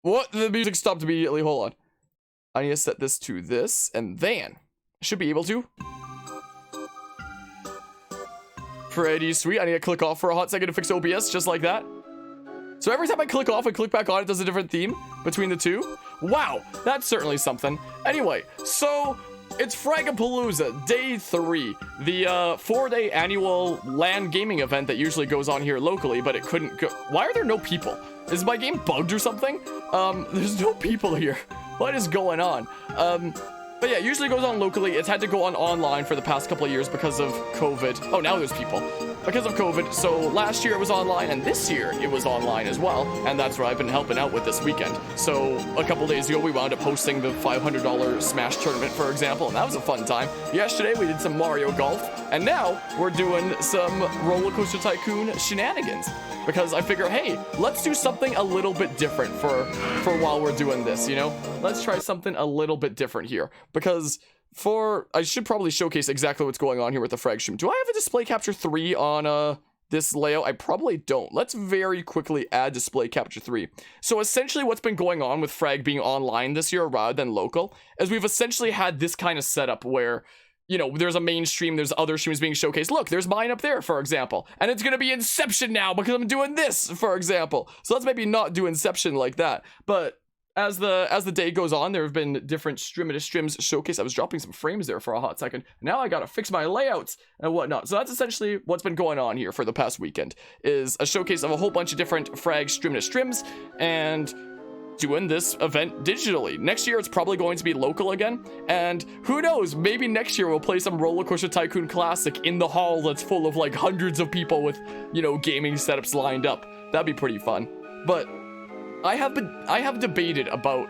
What? The music stopped immediately. Hold on. I need to set this to this, and then I should be able to. Pretty sweet. I need to click off for a hot second to fix OBS, just like that. So every time I click off and click back on, it does a different theme between the two. Wow, that's certainly something. Anyway, so it's Fragapalooza, day 3, the 4-day annual LAN gaming event that usually goes on here locally, but it couldn't go. Why are there no people? Is my game bugged or something? There's no people here. What is going on? But yeah, it usually goes on locally. It's had to go on online for the past couple of years because of COVID. Oh, now there's people. Because of COVID. So last year it was online, and this year it was online as well. And that's where I've been helping out with this weekend. So a couple days ago, we wound up hosting the $500 Smash tournament, for example, and that was a fun time. Yesterday, we did some Mario Golf, and now we're doing some RollerCoaster Tycoon shenanigans. Because I figure, hey, let's do something a little bit different for while we're doing this, you know? Let's try something a little bit different here. Because I should probably showcase exactly what's going on here with the frag stream. Do I have a display capture 3 on this layout? I probably don't. Let's very quickly add display capture 3. So essentially what's been going on with frag being online this year rather than local is we've essentially had this kind of setup where, you know, there's a main stream, there's other streams being showcased. Look, there's mine up there, for example. And it's gonna be Inception now because I'm doing this, for example. So let's maybe not do Inception like that. But as the day goes on, there have been different streams showcased. I was dropping some frames there for a hot second. Now I gotta fix my layouts and whatnot. So that's essentially what's been going on here for the past weekend, is a showcase of a whole bunch of different frag streams and doing this event digitally. Next year, it's probably going to be local again, and who knows, maybe next year we'll play some RollerCoaster Tycoon Classic in the hall that's full of like hundreds of people with, you know, gaming setups lined up. That'd be pretty fun. But I have debated about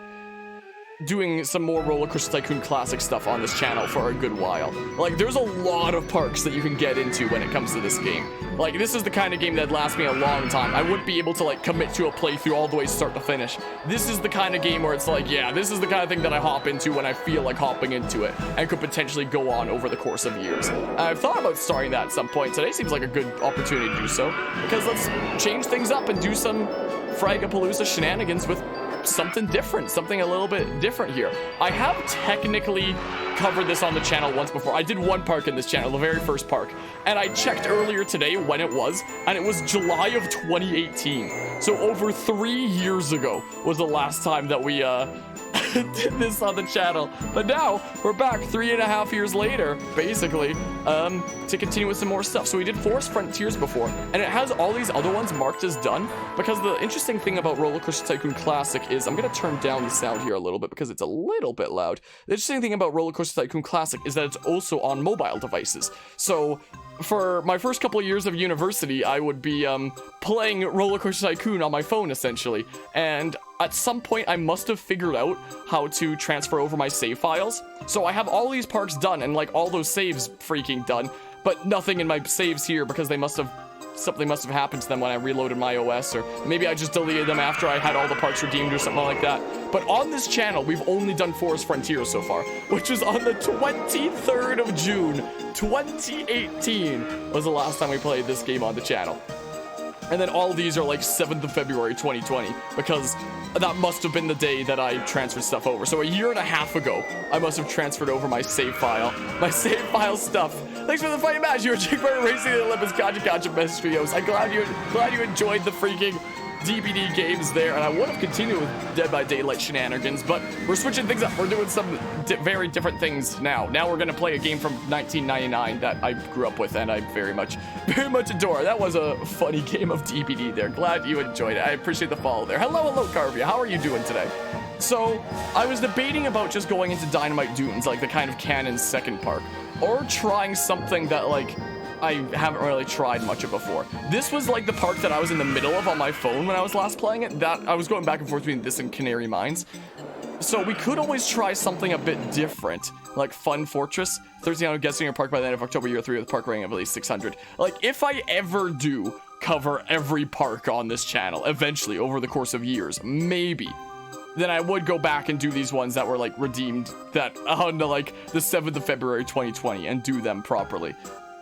doing some more RollerCoaster Tycoon Classic stuff on this channel for a good while. Like, there's a lot of parks that you can get into when it comes to this game. Like, this is the kind of game that lasts me a long time. I wouldn't be able to, like, commit to a playthrough all the way start to finish. This is the kind of game where it's like, yeah, this is the kind of thing that I hop into when I feel like hopping into it, and could potentially go on over the course of years. I've thought about starting that at some point. Today seems like a good opportunity to do so, because let's change things up and do some Fragapalooza shenanigans with something different, something a little bit different here. I have technically covered this on the channel once before. I did one park in this channel, the very first park, and I checked earlier today when it was, and it was July of 2018. So over 3 years ago was the last time that we did this on the channel. But now we're back 3.5 years later, basically, to continue with some more stuff. So we did Forest Frontiers before, and it has all these other ones marked as done, because the interesting thing about RollerCoaster Tycoon Classic is, I'm gonna turn down the sound here a little bit because it's a little bit loud. The interesting thing about RollerCoaster Tycoon Classic is that it's also on mobile devices. So for my first couple of years of university, I would be playing RollerCoaster Tycoon on my phone, essentially, and at some point I must have figured out how to transfer over my save files. So I have all these parks done and like all those saves freaking done, but nothing in my saves here because something must have happened to them when I reloaded my OS, or maybe I just deleted them after I had all the parks redeemed or something like that. But on this channel, we've only done Forest Frontiers so far, which was on the 23rd of June, 2018 was the last time we played this game on the channel. And then all these are like 7th of February 2020, because that must have been the day that I transferred stuff over. So 1.5 years ago, I must have transferred over my save file stuff. Thanks for the funny match. You were Jigbar Racing the Olympus. Gotcha, best trios. I'm glad you enjoyed the freaking DBD games there, and I would have continued with Dead by Daylight shenanigans, but we're switching things up. We're doing some very different things now. Now we're gonna play a game from 1999 that I grew up with and I very much adore. That was a funny game of DBD there. Glad you enjoyed it. I appreciate the follow there. Hello, Carvia. How are you doing today? So I was debating about just going into Dynamite Dunes, like the kind of canon second park, or trying something that like I haven't really tried much of before. This was like the park that I was in the middle of on my phone when I was last playing it. That I was going back and forth between this and Canary Mines. So we could always try something a bit different, like Fun Fortress. 1300 guests in your park by the end of October, year 3 with a park rating of at least 600. Like, if I ever do cover every park on this channel, eventually, over the course of years, maybe, then I would go back and do these ones that were, like, redeemed that on, like, the 7th of February 2020 and do them properly.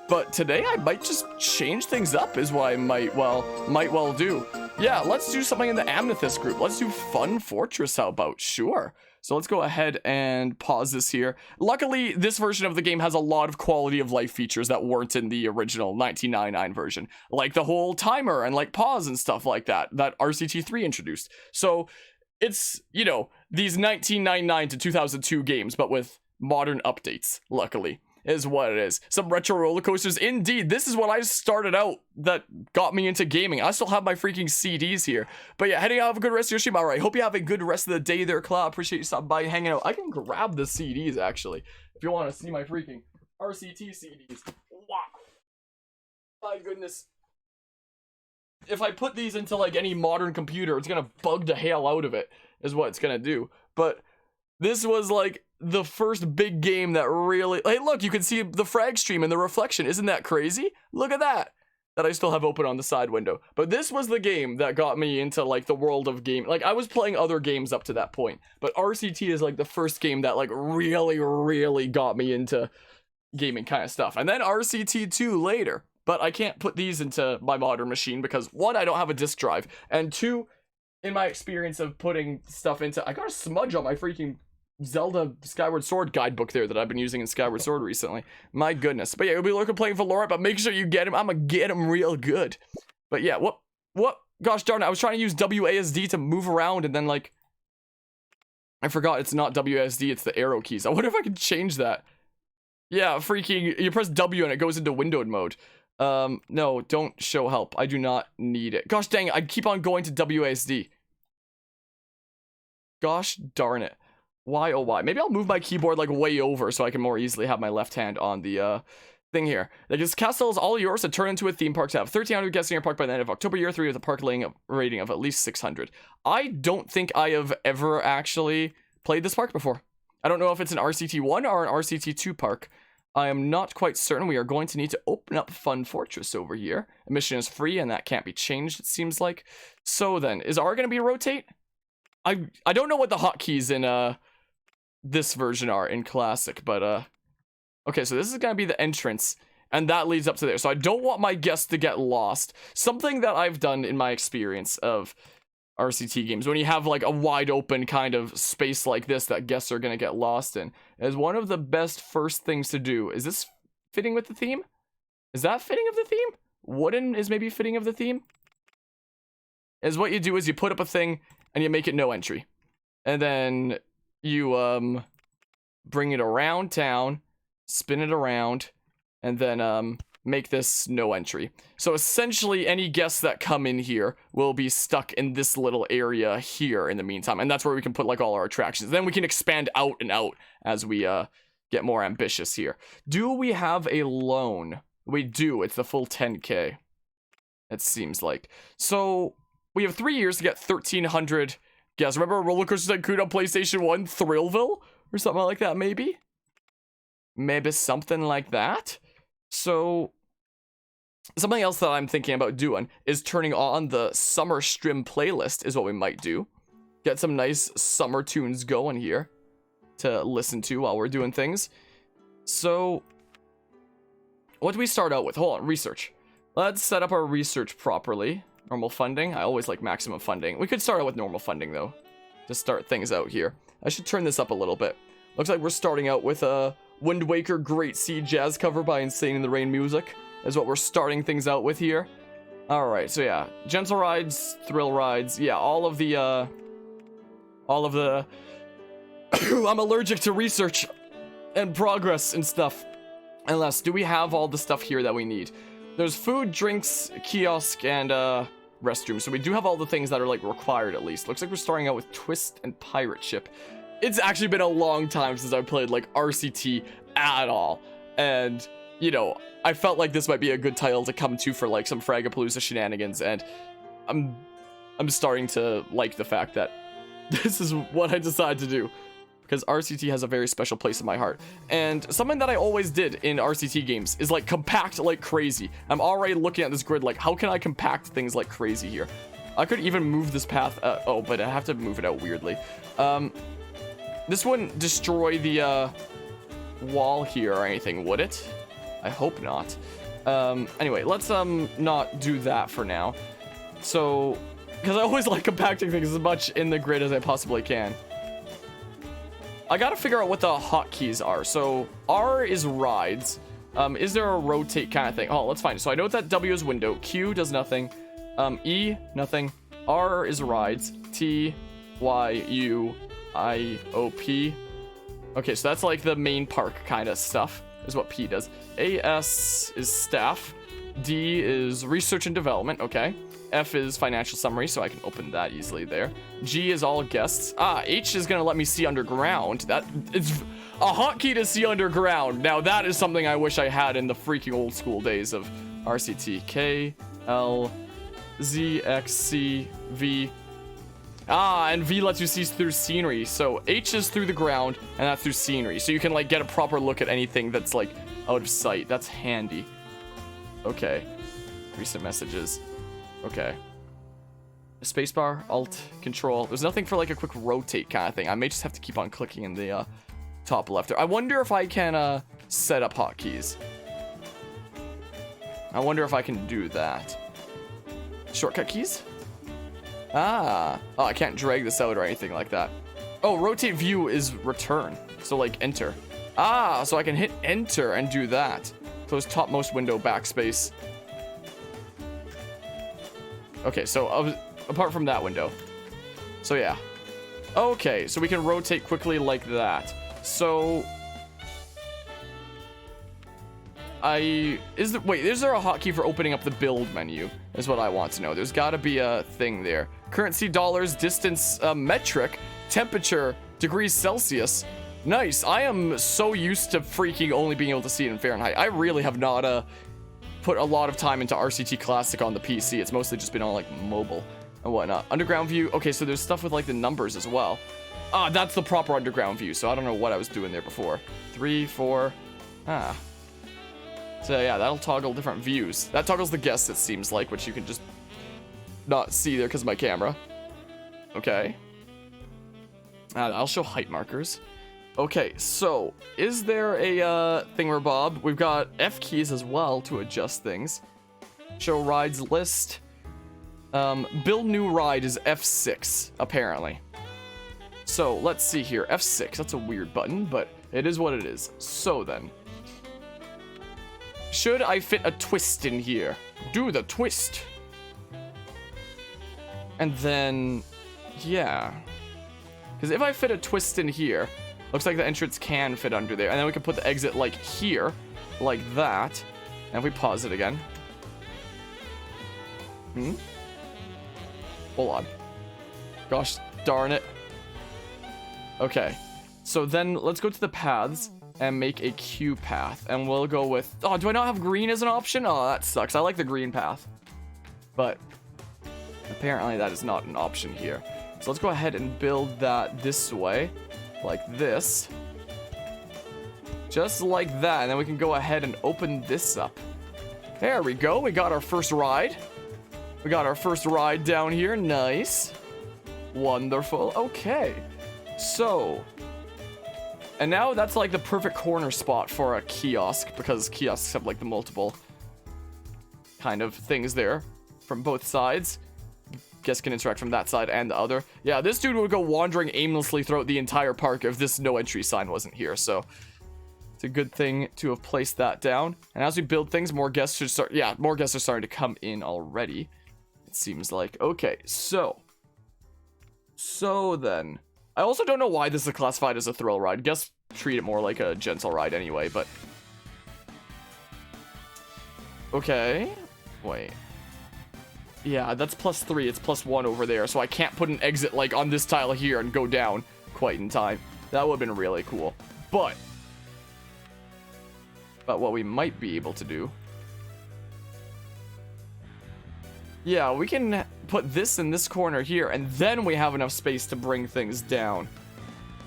But today I might just change things up is what I might well do. Yeah, let's do something in the Amethyst group. Let's do Fun Fortress, how about? Sure. So let's go ahead and pause this here. Luckily, this version of the game has a lot of quality of life features that weren't in the original 1999 version. Like the whole timer and like pause and stuff like that RCT3 introduced. So it's, you know, these 1999 to 2002 games, but with modern updates, luckily, is what it is. Some retro roller coasters. Indeed, this is what I started out that got me into gaming. I still have my freaking CDs here. But yeah, heading out, have a good rest of your stream. All right, hope you have a good rest of the day there, Cloud. Appreciate you stopping by and hanging out. I can grab the CDs, actually, if you want to see my freaking RCT CDs. Wow. My goodness. If I put these into, like, any modern computer, it's gonna bug the hell out of it, is what it's gonna do. But this was, like, the first big game that really... Hey, look, you can see the frag stream in the reflection. Isn't that crazy? Look at that. That I still have open on the side window. But this was the game that got me into, like, the world of game. Like, I was playing other games up to that point. But RCT is, like, the first game that, like, really got me into gaming kind of stuff. And then RCT2 later. But I can't put these into my modern machine because, one, I don't have a disk drive. And two, in my experience of putting stuff into... I got a smudge on my freaking Zelda Skyward Sword guidebook there that I've been using in Skyward Sword recently. My goodness. But yeah, you'll be looking playing Valorant, but make sure you get him. I'm gonna get him real good. But yeah, what? Gosh darn it, I was trying to use WASD to move around and then, like... I forgot it's not WASD, it's the arrow keys. I wonder if I can change that. Yeah, freaking... You press W and it goes into windowed mode. No, don't show help. I do not need it. Gosh dang it, I keep on going to WASD. Gosh darn it. Why, oh why? Maybe I'll move my keyboard, like, way over so I can more easily have my left hand on the, thing here. Like, this castle is all yours to turn into a theme park to have 1,300 guests in your park by the end of October, year 3 with a park rating of at least 600. I don't think I have ever actually played this park before. I don't know if it's an RCT1 or an RCT2 park. I am not quite certain. We are going to need to open up Fun Fortress over here. Admission is free and that can't be changed, it seems like. So then, is R going to be rotate? I don't know what the hotkeys in, this version are in Classic, but, okay, so this is gonna be the entrance, and that leads up to there. So I don't want my guests to get lost. Something that I've done in my experience of RCT games, when you have, like, a wide open kind of space like this that guests are gonna get lost in, is one of the best first things to do. Is this fitting with the theme? Is that fitting of the theme? Wooden is maybe fitting of the theme? Is what you do is you put up a thing, and you make it no entry. And then... you, bring it around town, spin it around, and then, make this no entry. So essentially, any guests that come in here will be stuck in this little area here in the meantime, and that's where we can put, like, all our attractions. Then we can expand out and out as we, get more ambitious here. Do we have a loan? We do. It's the full 10K. It seems like. So, we have 3 years to get 1,300... Guys, remember RollerCoaster Tycoon on PlayStation 1, Thrillville? Or something like that, maybe? Maybe something like that? So, something else that I'm thinking about doing is turning on the Summer Stream playlist is what we might do. Get some nice summer tunes going here to listen to while we're doing things. So, what do we start out with? Hold on, research. Let's set up our research properly. Normal funding. I always like maximum funding. We could start out with normal funding, though, to start things out here. I should turn this up a little bit. Looks like we're starting out with a Wind Waker Great Sea jazz cover by Insane in the Rain music. Is what we're starting things out with here. Alright, so yeah. Gentle rides, thrill rides. Yeah, all of the, I'm allergic to research and progress and stuff. Unless, do we have all the stuff here that we need? There's food, drinks, kiosk, and, restroom. So we do have all the things that are, like, required, at least. Looks like we're starting out with Twist and Pirate Ship. It's actually been a long time since I played, like, RCT at all. And, you know, I felt like this might be a good title to come to for, like, some Fragapalooza shenanigans. And I'm starting to like the fact that this is what I decided to do. Because RCT has a very special place in my heart. And something that I always did in RCT games is, like, compact like crazy. I'm already looking at this grid like, how can I compact things like crazy here? I could even move this path, oh, but I have to move it out weirdly. This wouldn't destroy the, wall here or anything, would it? I hope not. Anyway, let's, not do that for now. So, Because I always like compacting things as much in the grid as I possibly can. I gotta figure out what the hotkeys are. So R is rides. Is there a rotate kind of thing? Oh, let's find it. So I know that W is window. Q does nothing. E, nothing. R is rides. T, Y, U, I, O, P. Okay, so that's like the main park kind of stuff, is what P does. A, S is staff. D is research and development. Okay. F is financial summary, so I can open that easily there. G is all guests. H is gonna let me see underground. That it's a hotkey to see underground. Now that is something I wish I had in the freaking old school days of RCT. K, L, Z, X, C, V. And V lets you see through scenery. So H is through the ground, and that's through scenery. So you can like get a proper look at anything that's like out of sight. That's handy. Okay. Recent messages. Okay. Spacebar, Alt, Control. There's nothing for like a quick rotate kind of thing. I may just have to keep on clicking in the top left there. I wonder if I can set up hotkeys. I wonder if I can do that. Shortcut keys? Oh, I can't drag this out or anything like that. Oh, rotate view is return. So like enter. So I can hit enter and do that. Close topmost window, backspace. Okay, so apart from that window. So yeah. Okay, so we can rotate quickly like that. So is there a hotkey for opening up the build menu? Is what I want to know. There's got to be a thing there. Currency, dollars, distance, metric, temperature, degrees Celsius. Nice. I am so used to freaking only being able to see it in Fahrenheit. I really have not put a lot of time into RCT Classic on the PC. It's mostly just been on like mobile and whatnot. Underground view. Okay, so there's stuff with like the numbers as well. That's the proper underground view. So I don't know what I was doing there before. 3, 4. So yeah, that'll toggle different views. That toggles the guests, it seems like, which you can just not see there because of my camera. Okay. I'll show height markers. Okay, so is there a thingamabob? We've got F keys as well to adjust things. Show rides list. Build new ride is F6, apparently. So let's see here. F6, that's a weird button, but it is what it is. So then, should I fit a twist in here? Do the twist. And then, yeah. Because if I fit a twist in here, looks like the entrance can fit under there. And then we can put the exit like here, like that. And if we pause it again. Hold on. Gosh darn it. Okay. So then let's go to the paths and make a Q path. And we'll go with... Oh, do I not have green as an option? Oh, that sucks. I like the green path. But apparently that is not an option here. So let's go ahead and build that this way. Like this. Just like that. And then we can go ahead and open this up. There we go. We got our first ride. We got our first ride down here. Nice. Wonderful. Okay. So... And now that's like the perfect corner spot for a kiosk, because kiosks have like the multiple kind of things there from both sides. Guests can interact from that side and the other. Yeah, this dude would go wandering aimlessly throughout the entire park if this no entry sign wasn't here. So it's a good thing to have placed that down. And as we build things, more guests should start. Yeah, more guests are starting to come in already. It seems like. Okay, so then. I also don't know why this is classified as a thrill ride. Guess treat it more like a gentle ride anyway, but... Okay. Wait. Yeah, that's +3. It's +1 over there, so I can't put an exit, like, on this tile here and go down quite in time. That would have been really cool. But what we might be able to do... Yeah, we can put this in this corner here, and then we have enough space to bring things down.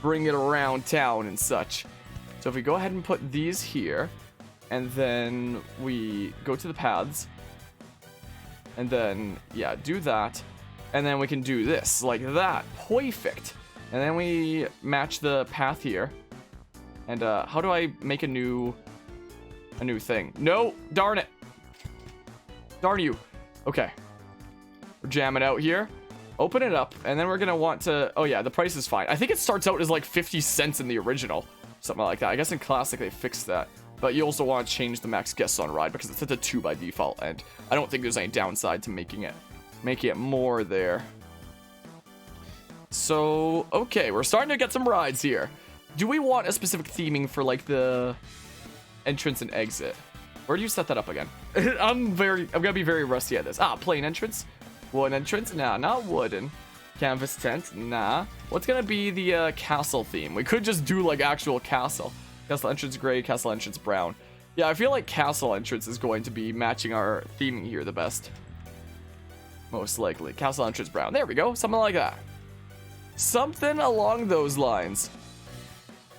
Bring it around town and such. So if we go ahead and put these here, and then we go to the paths, and then, yeah, do that, and then we can do this, like that. Perfect. And then we match the path here. And how do I make a new thing? No, darn it. Darn you. Okay. We're jamming out here. Open it up, and then we're gonna want to... Oh yeah, the price is fine. I think it starts out as like 50 cents in the original. Something like that. I guess in Classic they fixed that. But you also want to change the max guests on ride because it's at a 2 by default, and I don't think there's any downside to making it more there. So, okay, we're starting to get some rides here. Do we want a specific theming for like the entrance and exit? Where do you set that up again? I'm gonna be very rusty at this. Plain entrance. Wooden entrance? Nah, not wooden. Canvas tent? Nah. What's gonna be the castle theme? We could just do like actual castle. Castle entrance gray, castle entrance brown. Yeah, I feel like castle entrance is going to be matching our theming here the best. Most likely. Castle entrance brown. There we go. Something like that. Something along those lines.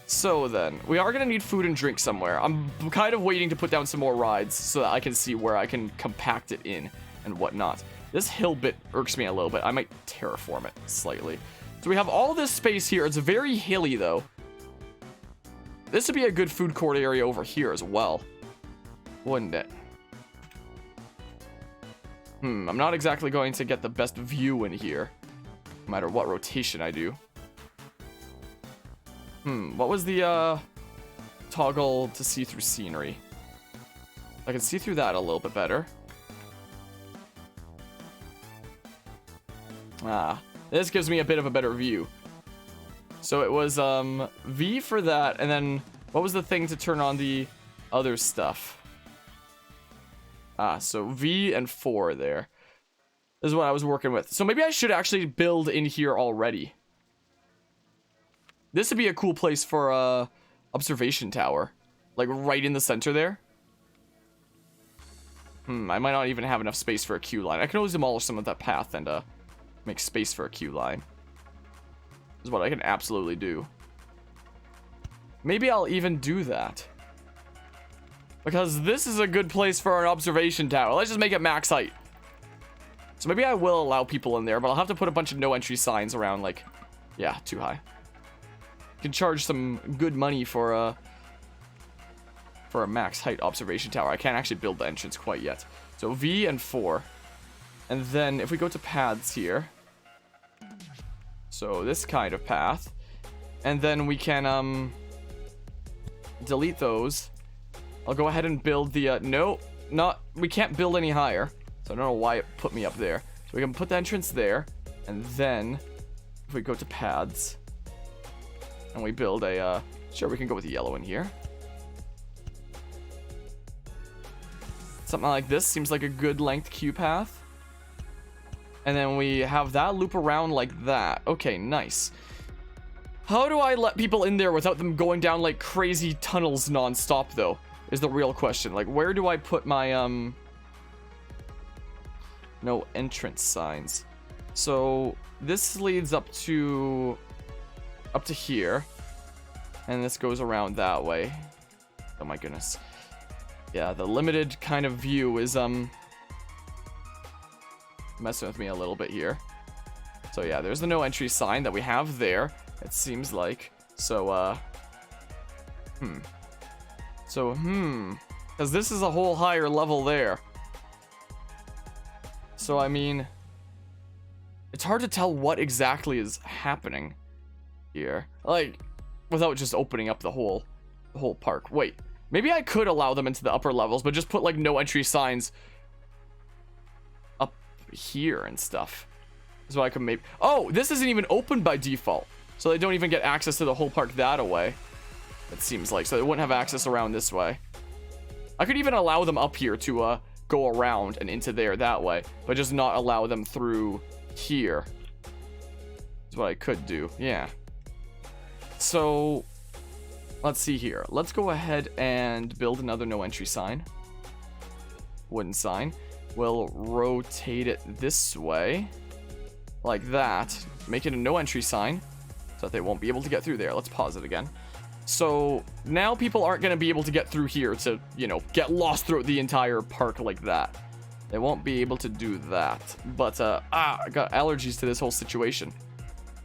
So then, we are gonna need food and drink somewhere. I'm kind of waiting to put down some more rides so that I can see where I can compact it in and whatnot. This hill bit irks me a little bit. I might terraform it slightly. So we have all this space here. It's very hilly though. This would be a good food court area over here as well, wouldn't it? I'm not exactly going to get the best view in here, no matter what rotation I do. What was the toggle to see through scenery? I can see through that a little bit better. This gives me a bit of a better view. So it was V for that, and then what was the thing to turn on the other stuff? So V and 4 there. This is what I was working with. So maybe I should actually build in here already. This would be a cool place for a observation tower. Like right in the center there. I might not even have enough space for a queue line. I can always demolish some of that path and make space for a queue line. Is what I can absolutely do. Maybe I'll even do that. Because this is a good place for an observation tower. Let's just make it max height. So maybe I will allow people in there, but I'll have to put a bunch of no entry signs around, like, yeah, too high. Can charge some good money for a max height observation tower. I can't actually build the entrance quite yet. So V and 4. And then if we go to paths here. So this kind of path. And then we can delete those. I'll go ahead and build the we can't build any higher. So I don't know why it put me up there. So we can put the entrance there. And then if we go to paths and we build a sure, we can go with the yellow in here. Something like this seems like a good length queue path. And then we have that loop around like that. Okay, nice. How do I let people in there without them going down like crazy tunnels non-stop though? Is the real question. Like, where do I put my no entrance signs? So this leads up to here. And this goes around that way. Oh my goodness. Yeah, the limited kind of view is messing with me a little bit here. So yeah, there's the no entry sign that we have there, it seems like. So because this is a whole higher level there. So I mean, it's hard to tell what exactly is happening here, like without just opening up the whole park. Wait, maybe I could allow them into the upper levels, but just put like no entry signs up here and stuff. So I could maybe... Oh, this isn't even open by default. So they don't even get access to the whole park that way. It seems like. So they wouldn't have access around this way. I could even allow them up here to go around and into there that way. But just not allow them through here. That's what I could do. Yeah. So... let's see here. Let's go ahead and build another no entry sign. Wooden sign. We'll rotate it this way. Like that. Make it a no entry sign. So that they won't be able to get through there. Let's pause it again. So now people aren't going to be able to get through here to, you know, get lost throughout the entire park like that. They won't be able to do that. But, I got allergies to this whole situation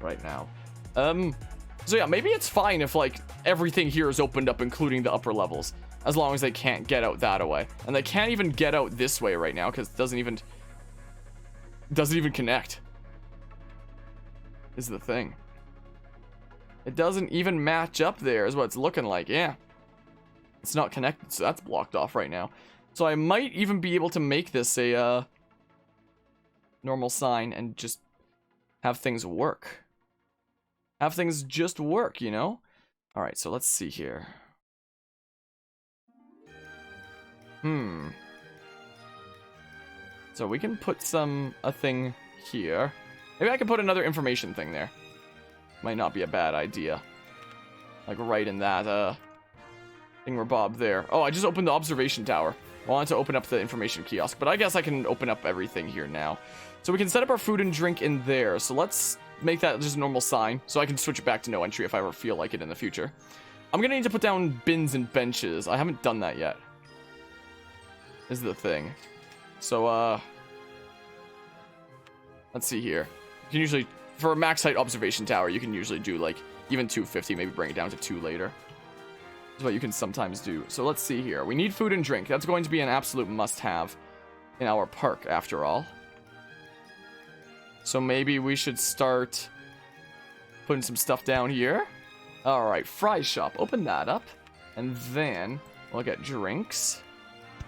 right now. So yeah, maybe it's fine if, like, everything here is opened up, including the upper levels. As long as they can't get out that way. And they can't even get out this way right now, because it doesn't even connect. is the thing. It doesn't even match up there is what it's looking like. Yeah. It's not connected, so that's blocked off right now. So I might even be able to make this a normal sign and just have things work. Have things just work, you know? Alright, so let's see here. So we can put a thing here. Maybe I can put another information thing there. Might not be a bad idea. Like right in that, thingamabob there. Oh, I just opened the observation tower. I wanted to open up the information kiosk, but I guess I can open up everything here now. So we can set up our food and drink in there. So let's make that just a normal sign, so I can switch it back to no entry if I ever feel like it in the future. I'm gonna need to put down bins and benches. I haven't done that yet. Is the thing. So, let's see here. You can usually, for a max height observation tower, you can usually do like even 250, maybe bring it down to 2 later. That's what you can sometimes do. So let's see here. We need food and drink. That's going to be an absolute must-have in our park, after all. So maybe we should start putting some stuff down here. Alright, fry shop. Open that up. And then we'll get drinks.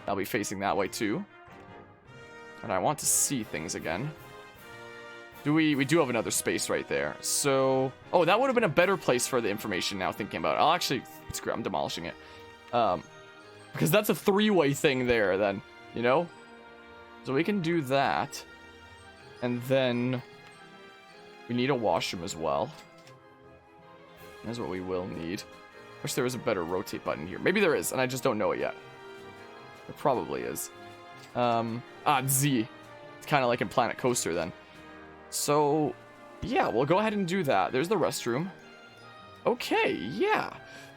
I'll be facing that way too. And I want to see things again. We do have another space right there. So, oh, that would have been a better place for the information now thinking about it. I'll actually, screw it, I'm demolishing it. Because that's a 3-way thing there then, you know? So we can do that. And then we need a washroom as well. That's what we will need. Wish there was a better rotate button here. Maybe there is, and I just don't know it yet. There probably is. Z. It's kind of like in Planet Coaster then. So, yeah, we'll go ahead and do that. There's the restroom. Okay, yeah.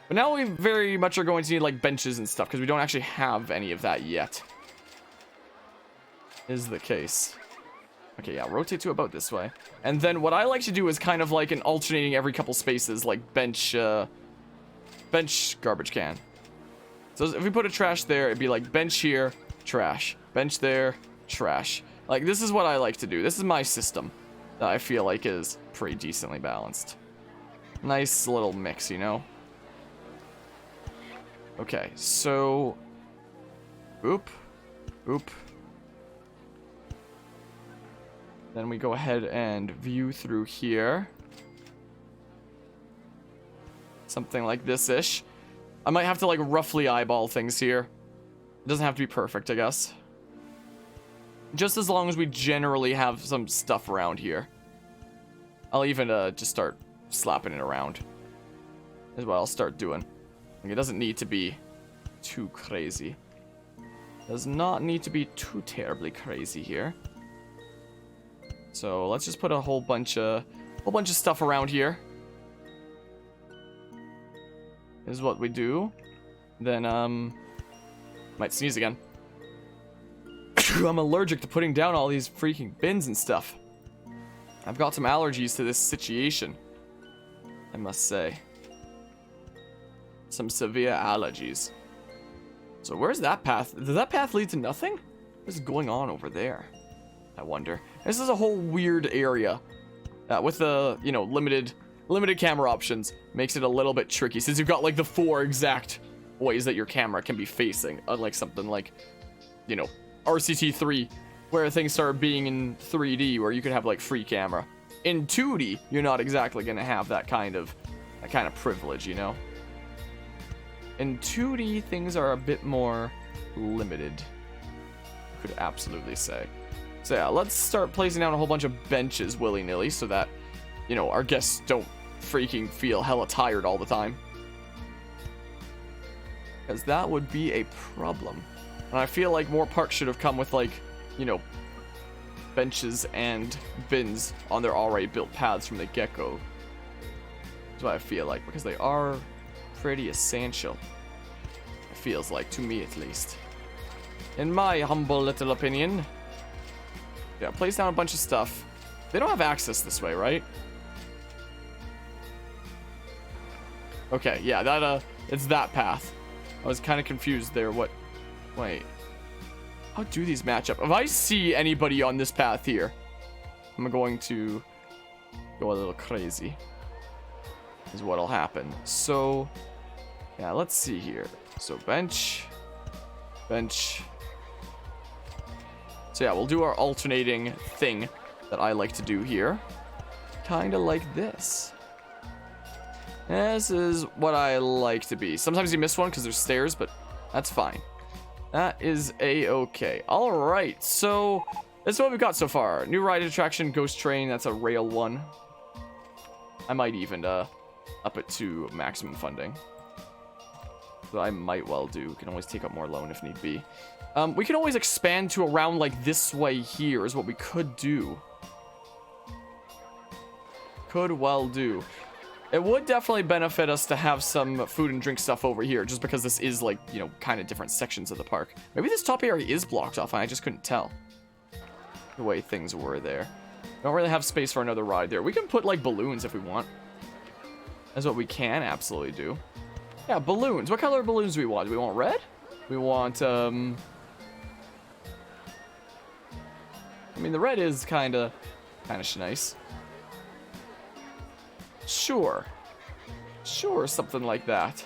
But now we very much are going to need, like, benches and stuff, because we don't actually have any of that yet. Is the case. Okay, yeah, rotate to about this way. And then what I like to do is kind of like an alternating every couple spaces, like bench garbage can. So if we put a trash there, it'd be like bench here, trash. Bench there, trash. Like, this is what I like to do. This is my system that I feel like is pretty decently balanced. Nice little mix, you know? Okay, so... Oop. Oop. Then we go ahead and view through here. Something like this-ish. I might have to, like, roughly eyeball things here. It doesn't have to be perfect, I guess. Just as long as we generally have some stuff around here. I'll even just start slapping it around. Is what I'll start doing. Like, it doesn't need to be too crazy. Does not need to be too terribly crazy here. So let's just put a whole bunch of stuff around here. Is what we do. Then might sneeze again. I'm allergic to putting down all these freaking bins and stuff. I've got some allergies to this situation, I must say. Some severe allergies. So where's that path? Does that path lead to nothing? What is going on over there? I wonder. This is a whole weird area. With the, you know, limited camera options, makes it a little bit tricky since you've got like the 4 exact ways that your camera can be facing, unlike something like, you know, RCT3, where things start being in 3D, where you can have like free camera. In 2D, you're not exactly gonna have that kind of privilege, you know. In 2D, things are a bit more limited. Could absolutely say. So yeah, let's start placing down a whole bunch of benches willy-nilly so that, you know, our guests don't freaking feel hella tired all the time. Because that would be a problem. And I feel like more parks should have come with, like, you know, benches and bins on their already built paths from the get-go. That's what I feel like, because they are pretty essential. It feels like, to me at least. In my humble little opinion. Yeah, place down a bunch of stuff. They don't have access this way, right? Okay, yeah, that, it's that path. I was kind of confused there. What? Wait. How do these match up? If I see anybody on this path here, I'm going to go a little crazy. Is what'll happen. So, yeah, let's see here. So bench. So yeah, we'll do our alternating thing that I like to do here. Kind of like this. This is what I like to be. Sometimes you miss one because there's stairs, but that's fine. That is a-okay. Alright, so this is what we've got so far. New ride attraction, Ghost Train. That's a rail one. I might even up it to maximum funding. So I might well do. We can always take up more loan if need be. We can always expand to around like this way here is what we could do. Could well do. It would definitely benefit us to have some food and drink stuff over here, just because this is like, you know, kind of different sections of the park. Maybe this top area is blocked off and I just couldn't tell the way things were there. Don't really have space for another ride there. We can put like balloons if we want. That's what we can absolutely do. Yeah, balloons. What color balloons do we want? Do we want red? We want, I mean, the red is kind of nice. Sure, something like that.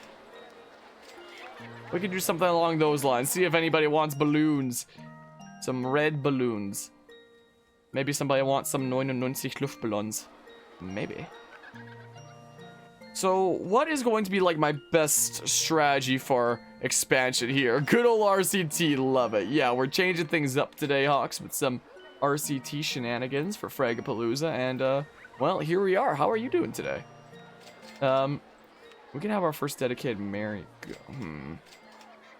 We could do something along those lines. See if anybody wants balloons. Some red balloons. Maybe somebody wants some 99 Luftballons. Maybe. So, what is going to be like my best strategy for expansion here? Good old RCT, love it. Yeah, we're changing things up today, Hawks, with some RCT shenanigans for Fragapalooza, and well, here we are. How are you doing today? We can have our first dedicated merry-go.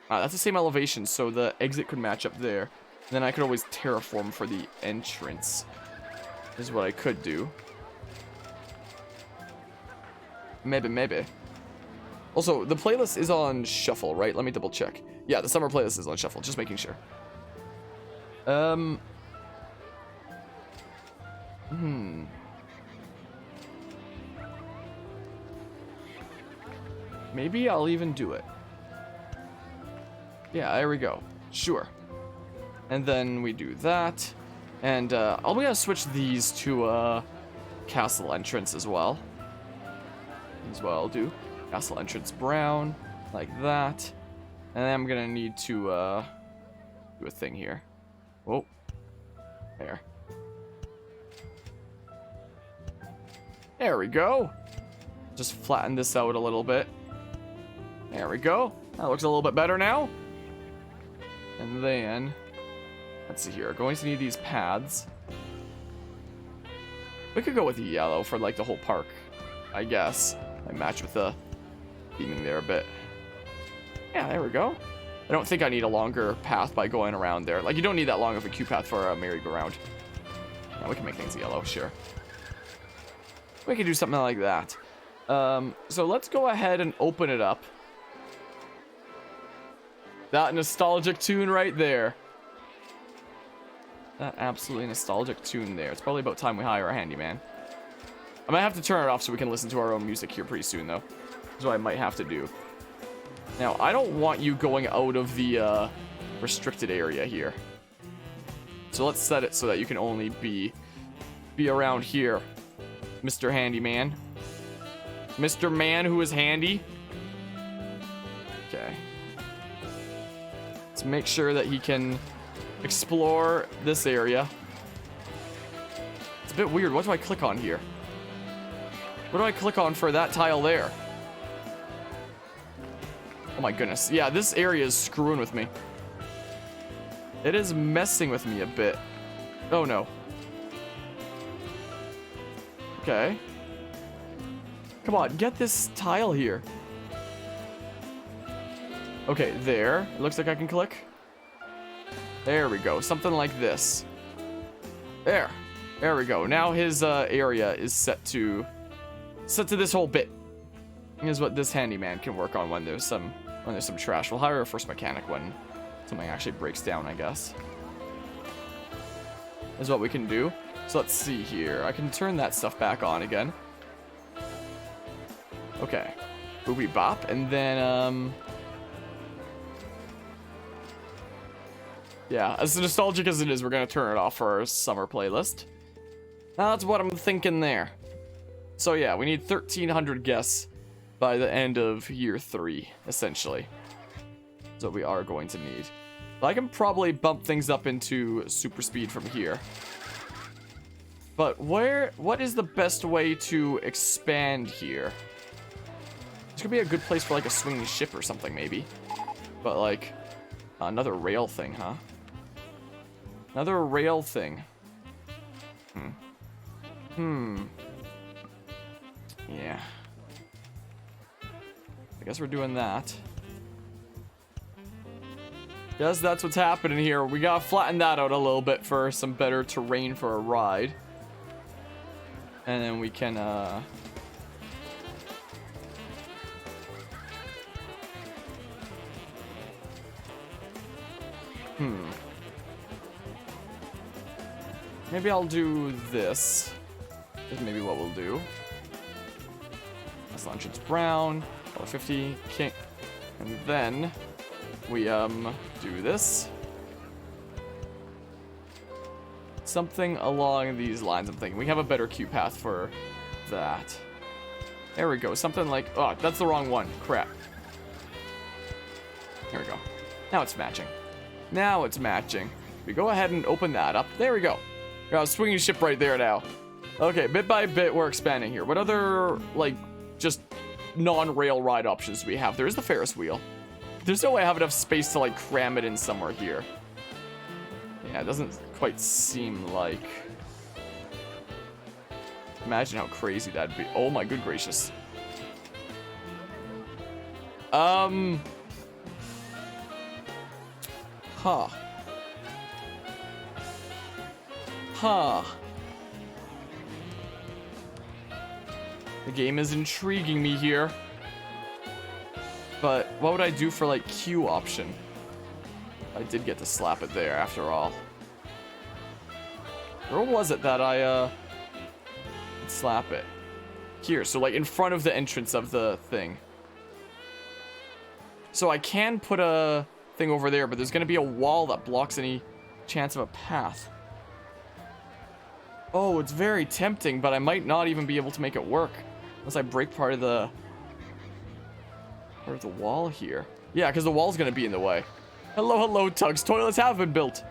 That's the same elevation, so the exit could match up there. And then I could always terraform for the entrance. Is what I could do. Maybe. Also, the playlist is on shuffle, right? Let me double check. Yeah, the summer playlist is on shuffle. Just making sure. Maybe I'll even do it. Yeah, there we go. Sure. And then we do that. And I'm gonna switch these to castle entrance as well. Is what I'll do. Castle entrance brown, like that. And then I'm gonna need to do a thing here. Whoa. There. There we go. Just flatten this out a little bit. There we go. That looks a little bit better now. And then, let's see here. Going to need these paths. We could go with yellow for like the whole park, I guess. I match with the theming there a bit. Yeah, there we go. I don't think I need a longer path by going around there. Like, you don't need that long of a queue path for a merry-go-round. Yeah, we can make things yellow, sure. We can do something like that. So let's go ahead and open it up. That nostalgic tune right there. That absolutely nostalgic tune there. It's probably about time we hire a handyman. I might have to turn it off so we can listen to our own music here pretty soon, though. That's what I might have to do. Now, I don't want you going out of the restricted area here. So let's set it so that you can only be around here, Mr. Handyman. Mr. Man who is handy. Okay. Let's make sure that he can explore this area. It's a bit weird. What do I click on here? What do I click on for that tile there? Oh my goodness. Yeah, this area is screwing with me. It is messing with me a bit. Oh no. Okay. Come on, get this tile here. Okay, there. It looks like I can click. There we go. Something like this. There. There we go. Now his area is set to this whole bit. Is what this handyman can work on when there's some trash. We'll hire a first mechanic when something actually breaks down, I guess. Is what we can do. So let's see here. I can turn that stuff back on again. Okay. Boopy bop. And then, yeah, as nostalgic as it is, we're going to turn it off for our summer playlist. That's what I'm thinking there. So yeah, we need 1,300 guests by the end of year 3, essentially. So we are going to need. But I can probably bump things up into super speed from here. But what is the best way to expand here? This could be a good place for like a swinging ship or something, maybe. But like, another rail thing, huh? Another rail thing. Yeah. I guess we're doing that. Yes, that's what's happening here. We gotta flatten that out a little bit for some better terrain for a ride. And then we can, maybe I'll do this. This is maybe what we'll do. Let's launch it's brown. Or 50 king. And then we do this. Something along these lines, I'm thinking. We have a better queue path for that. There we go. Something like, oh, that's the wrong one. Crap. Here we go. Now it's matching. Now it's matching. We go ahead and open that up. There we go. We got a swinging ship right there now. Okay, bit by bit, we're expanding here. What other, like, just non-rail ride options do we have? There is the Ferris Wheel. There's no way I have enough space to, like, cram it in somewhere here. Yeah, it doesn't quite seem like... Imagine how crazy that'd be. Oh my good gracious. Huh. The game is intriguing me here. But what would I do for, like, queue option? I did get to slap it there after all. Where was it that I, slap it? Here, so like in front of the entrance of the thing. So I can put a thing over there, but there's gonna be a wall that blocks any chance of a path. Oh, it's very tempting, but I might not even be able to make it work. Unless I break part of the wall here. Yeah, because the wall's gonna be in the way. Hello, hello, Tugs. Toilets have been built.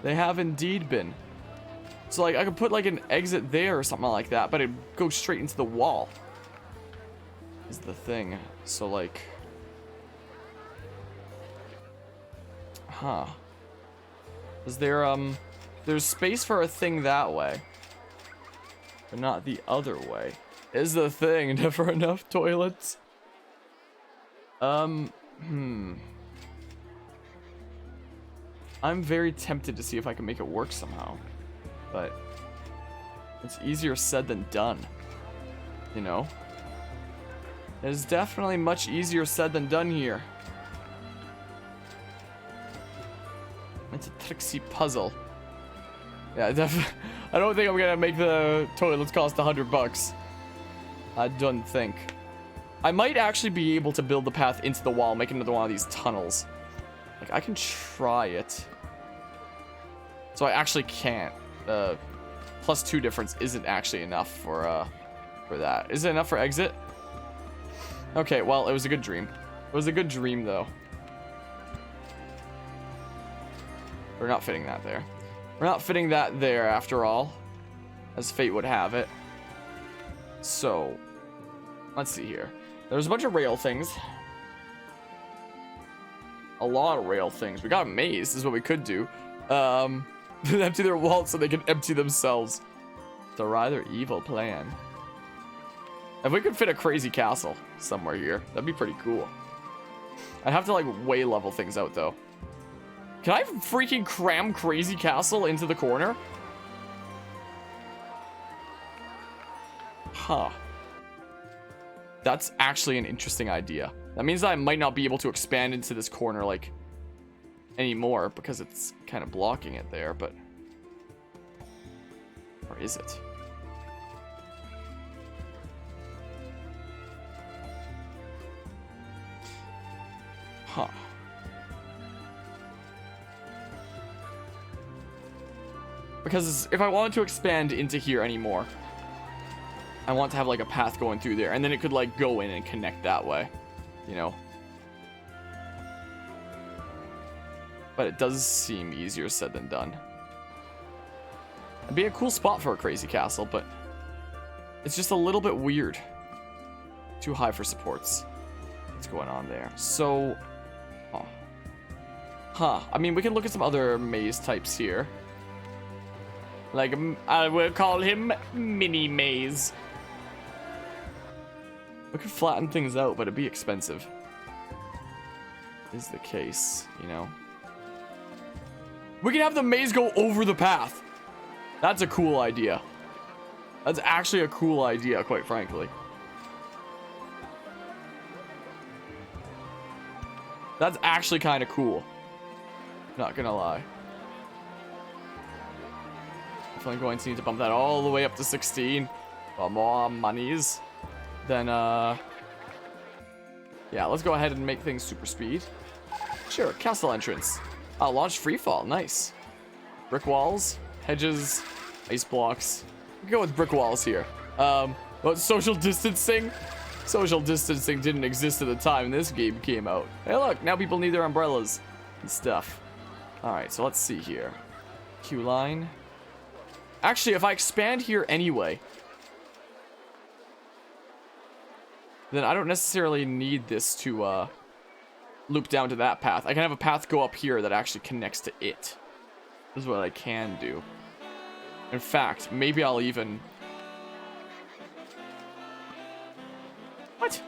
They have indeed been. So, like, I could put, like, an exit there or something like that, but it'd go straight into the wall. Is the thing. So, like... Huh. Is there, there's space for a thing that way. But not the other way. Is the thing. Never enough toilets? I'm very tempted to see if I can make it work somehow. But it's easier said than done. You know? It is definitely much easier said than done here. It's a tricksy puzzle. Yeah, I don't think I'm gonna make the toilets cost $100. I don't think. I might actually be able to build the path into the wall, make another one of these tunnels. Like, I can try it. So I actually can't. +2 difference isn't actually enough for that. Is it enough for exit? Okay, well, it was a good dream. It was a good dream, though. We're not fitting that there. We're not fitting that there, after all. As fate would have it. So, let's see here. There's a bunch of rail things. A lot of rail things. We got a maze, is what we could do. Empty their walls so they can empty themselves. It's a rather evil plan. If we could fit a crazy castle somewhere here, that'd be pretty cool. I'd have to, like, way level things out, though. Can I freaking cram crazy castle into the corner? Huh. That's actually an interesting idea. That means that I might not be able to expand into this corner, like, anymore, because it's kind of blocking it there, but... Or is it? Huh. Because if I wanted to expand into here anymore, I want to have like a path going through there, and then it could like go in and connect that way, you know. But it does seem easier said than done. It'd be a cool spot for a crazy castle, but it's just a little bit weird. Too high for supports. What's going on there? So, I mean, we can look at some other maze types here. Like, I will call him Mini Maze. We could flatten things out, but it'd be expensive. Is the case, you know. We can have the maze go over the path. That's a cool idea. That's actually a cool idea, quite frankly. That's actually kind of cool. Not gonna lie. Definitely going to need to bump that all the way up to 16. For more monies. Then, yeah, let's go ahead and make things super speed. Sure, castle entrance. Launch freefall, nice. Brick walls, hedges, ice blocks. We go with brick walls here. But social distancing? Social distancing didn't exist at the time this game came out. Hey look, now people need their umbrellas and stuff. Alright, so let's see here. Queue line. Actually, if I expand here anyway, then I don't necessarily need this to loop down to that path. I can have a path go up here that actually connects to it. This is what I can do. In fact, maybe I'll even... What?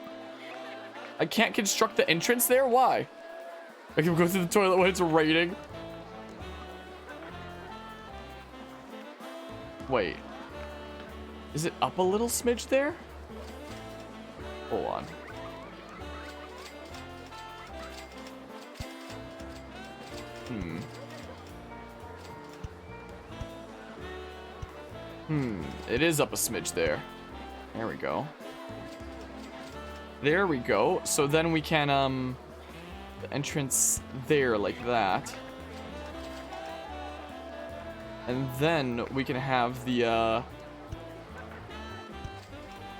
I can't construct the entrance there? Why? I can go to the toilet when it's raining. Wait. Is it up a little smidge there? Hold on. It is up a smidge there. There we go. There we go. So then we can, the entrance there like that. And then we can have the,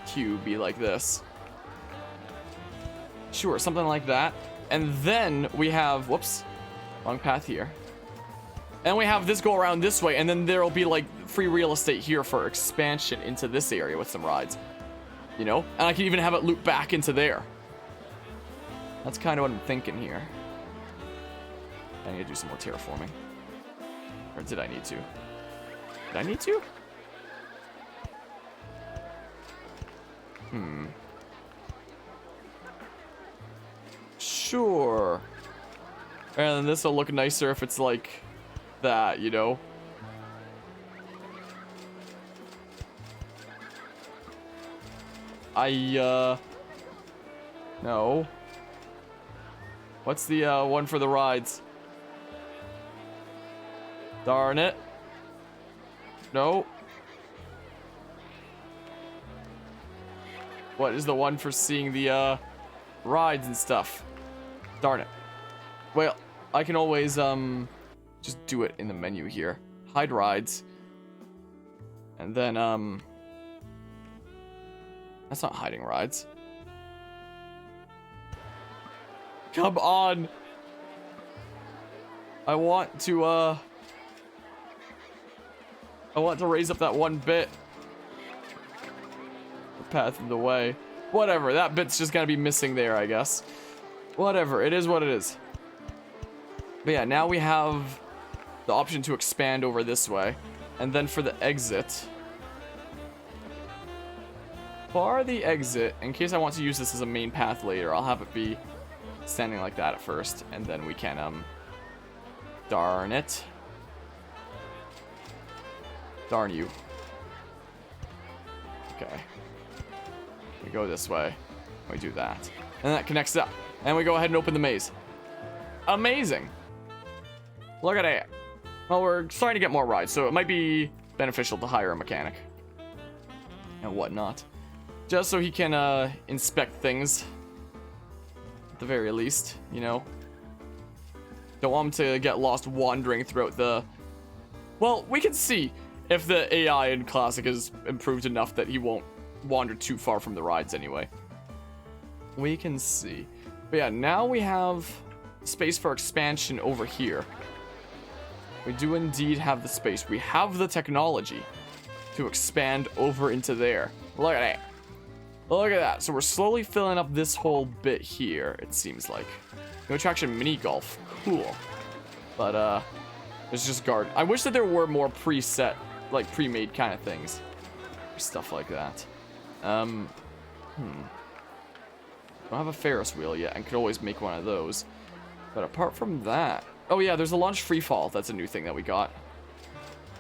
queue be like this. Sure, something like that. And then we have, whoops, wrong path here. And we have this go around this way, and then there'll be like free real estate here for expansion into this area with some rides. You know? And I can even have it loop back into there. That's kind of what I'm thinking here. I need to do some more terraforming. Or did I need to? Did I need to? Sure. And this will look nicer if it's like that, you know? No. What's the, one for the rides? Darn it. No. What is the one for seeing the, rides and stuff? Darn it. Well, I can always, just do it in the menu here. Hide rides. And then, that's not hiding rides. Come on. I want to raise up that one bit. The path in the way. Whatever, that bit's just gonna be missing there, I guess. Whatever, it is what it is. But yeah, now we have the option to expand over this way. And then for the exit. For the exit, in case I want to use this as a main path later, I'll have it be standing like that at first. And then we can, darn it. Darn you. Okay. We go this way. We do that. And that connects up. And we go ahead and open the maze. Amazing. Look at it. Well, we're starting to get more rides, so it might be beneficial to hire a mechanic. And whatnot. Just so he can, inspect things. At the very least, you know. Don't want him to get lost wandering throughout the... Well, we can see if the AI in Classic is improved enough that he won't wander too far from the rides anyway. We can see. But yeah, now we have space for expansion over here. We do indeed have the space. We have the technology to expand over into there. Look at that. Look at that. So we're slowly filling up this whole bit here, it seems like. No attraction mini golf. Cool. But, it's just garden. I wish that there were more preset, like, pre-made kind of things. Stuff like that. Don't have a Ferris wheel yet, and could always make one of those. But apart from that... Oh yeah, there's a launch free fall. That's a new thing that we got.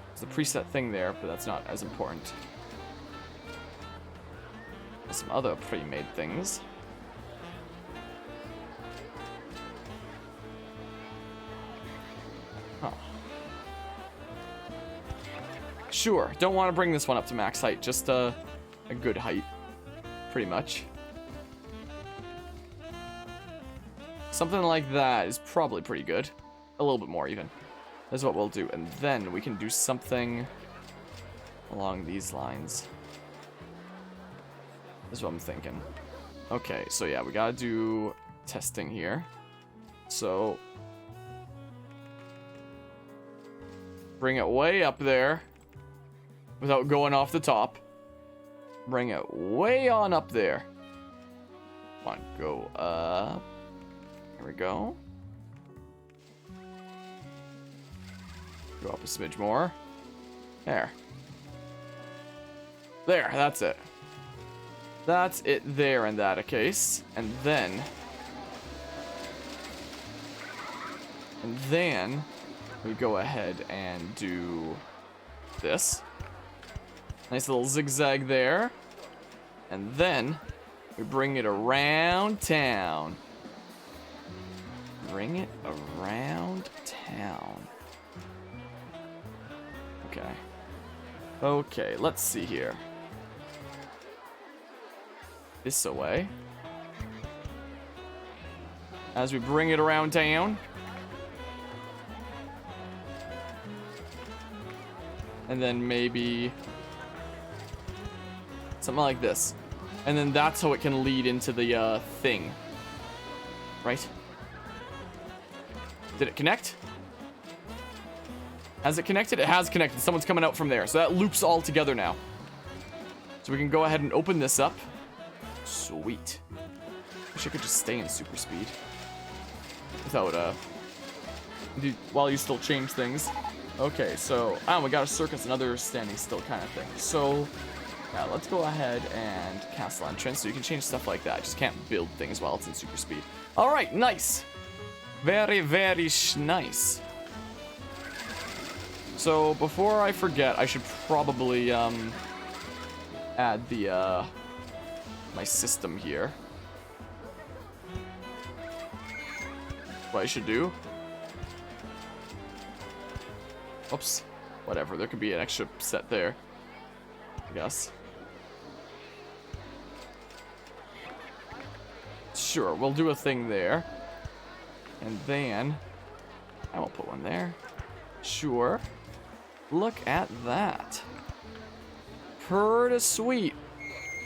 There's a preset thing there, but that's not as important. There's some other pre-made things. Huh. Sure, don't want to bring this one up to max height, just a good height, pretty much. Something like that is probably pretty good. A little bit more, even. That's what we'll do. And then we can do something along these lines. That's what I'm thinking. Okay, so yeah, we gotta do testing here. So... bring it way up there. Without going off the top. Bring it way on up there. Come on, go up. Here we go. Go up a smidge more. There. There, that's it. That's it there in that case. And then we go ahead and do this. Nice little zigzag there. And then we bring it around town. Bring it around town. Okay. Okay, let's see here. This away. As we bring it around town. And then maybe something like this. And then that's how it can lead into the thing. Right? Did it connect? Has it connected? It has connected. Someone's coming out from there. So that loops all together now. So we can go ahead and open this up. Sweet. Wish I could just stay in super speed. Without, while you still change things. Okay, so, we got a circus, another standing still kind of thing. So, yeah, let's go ahead and castle entrance so you can change stuff like that. Just can't build things while it's in super speed. All right, nice. Very, very nice. So, before I forget, I should probably, add the, my system here. What I should do. Oops. Whatever, there could be an extra set there. I guess. Sure, we'll do a thing there. And then... I won't put one there. Sure. Look at that. Pretty sweet.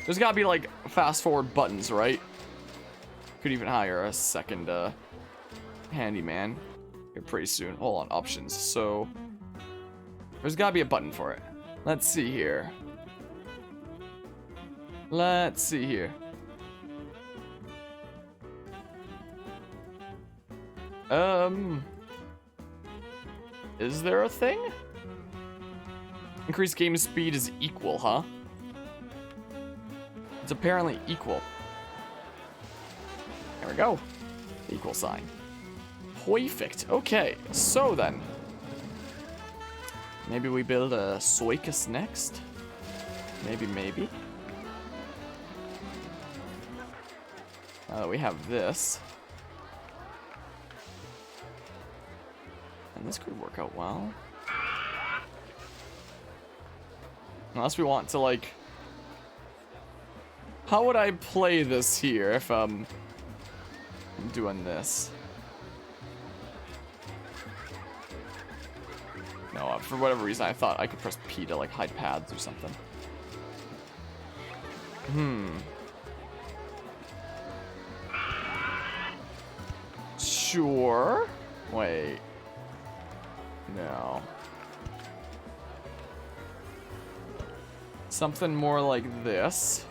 There's gotta be, like, fast-forward buttons, right? Could even hire a second, handyman here pretty soon. Hold on, options. So... there's gotta be a button for it. Let's see here. Let's see here. Is there a thing? Increased game speed is equal, huh? It's apparently equal. There we go. Equal sign. Perfect. Okay, so then. Maybe we build a circus next? Maybe. Now that we have this. And this could work out well. Unless we want to, like... how would I play this here if, I'm doing this? No, for whatever reason, I thought I could press P to, like, hide paths or something. Sure. Wait. No. Something more like this.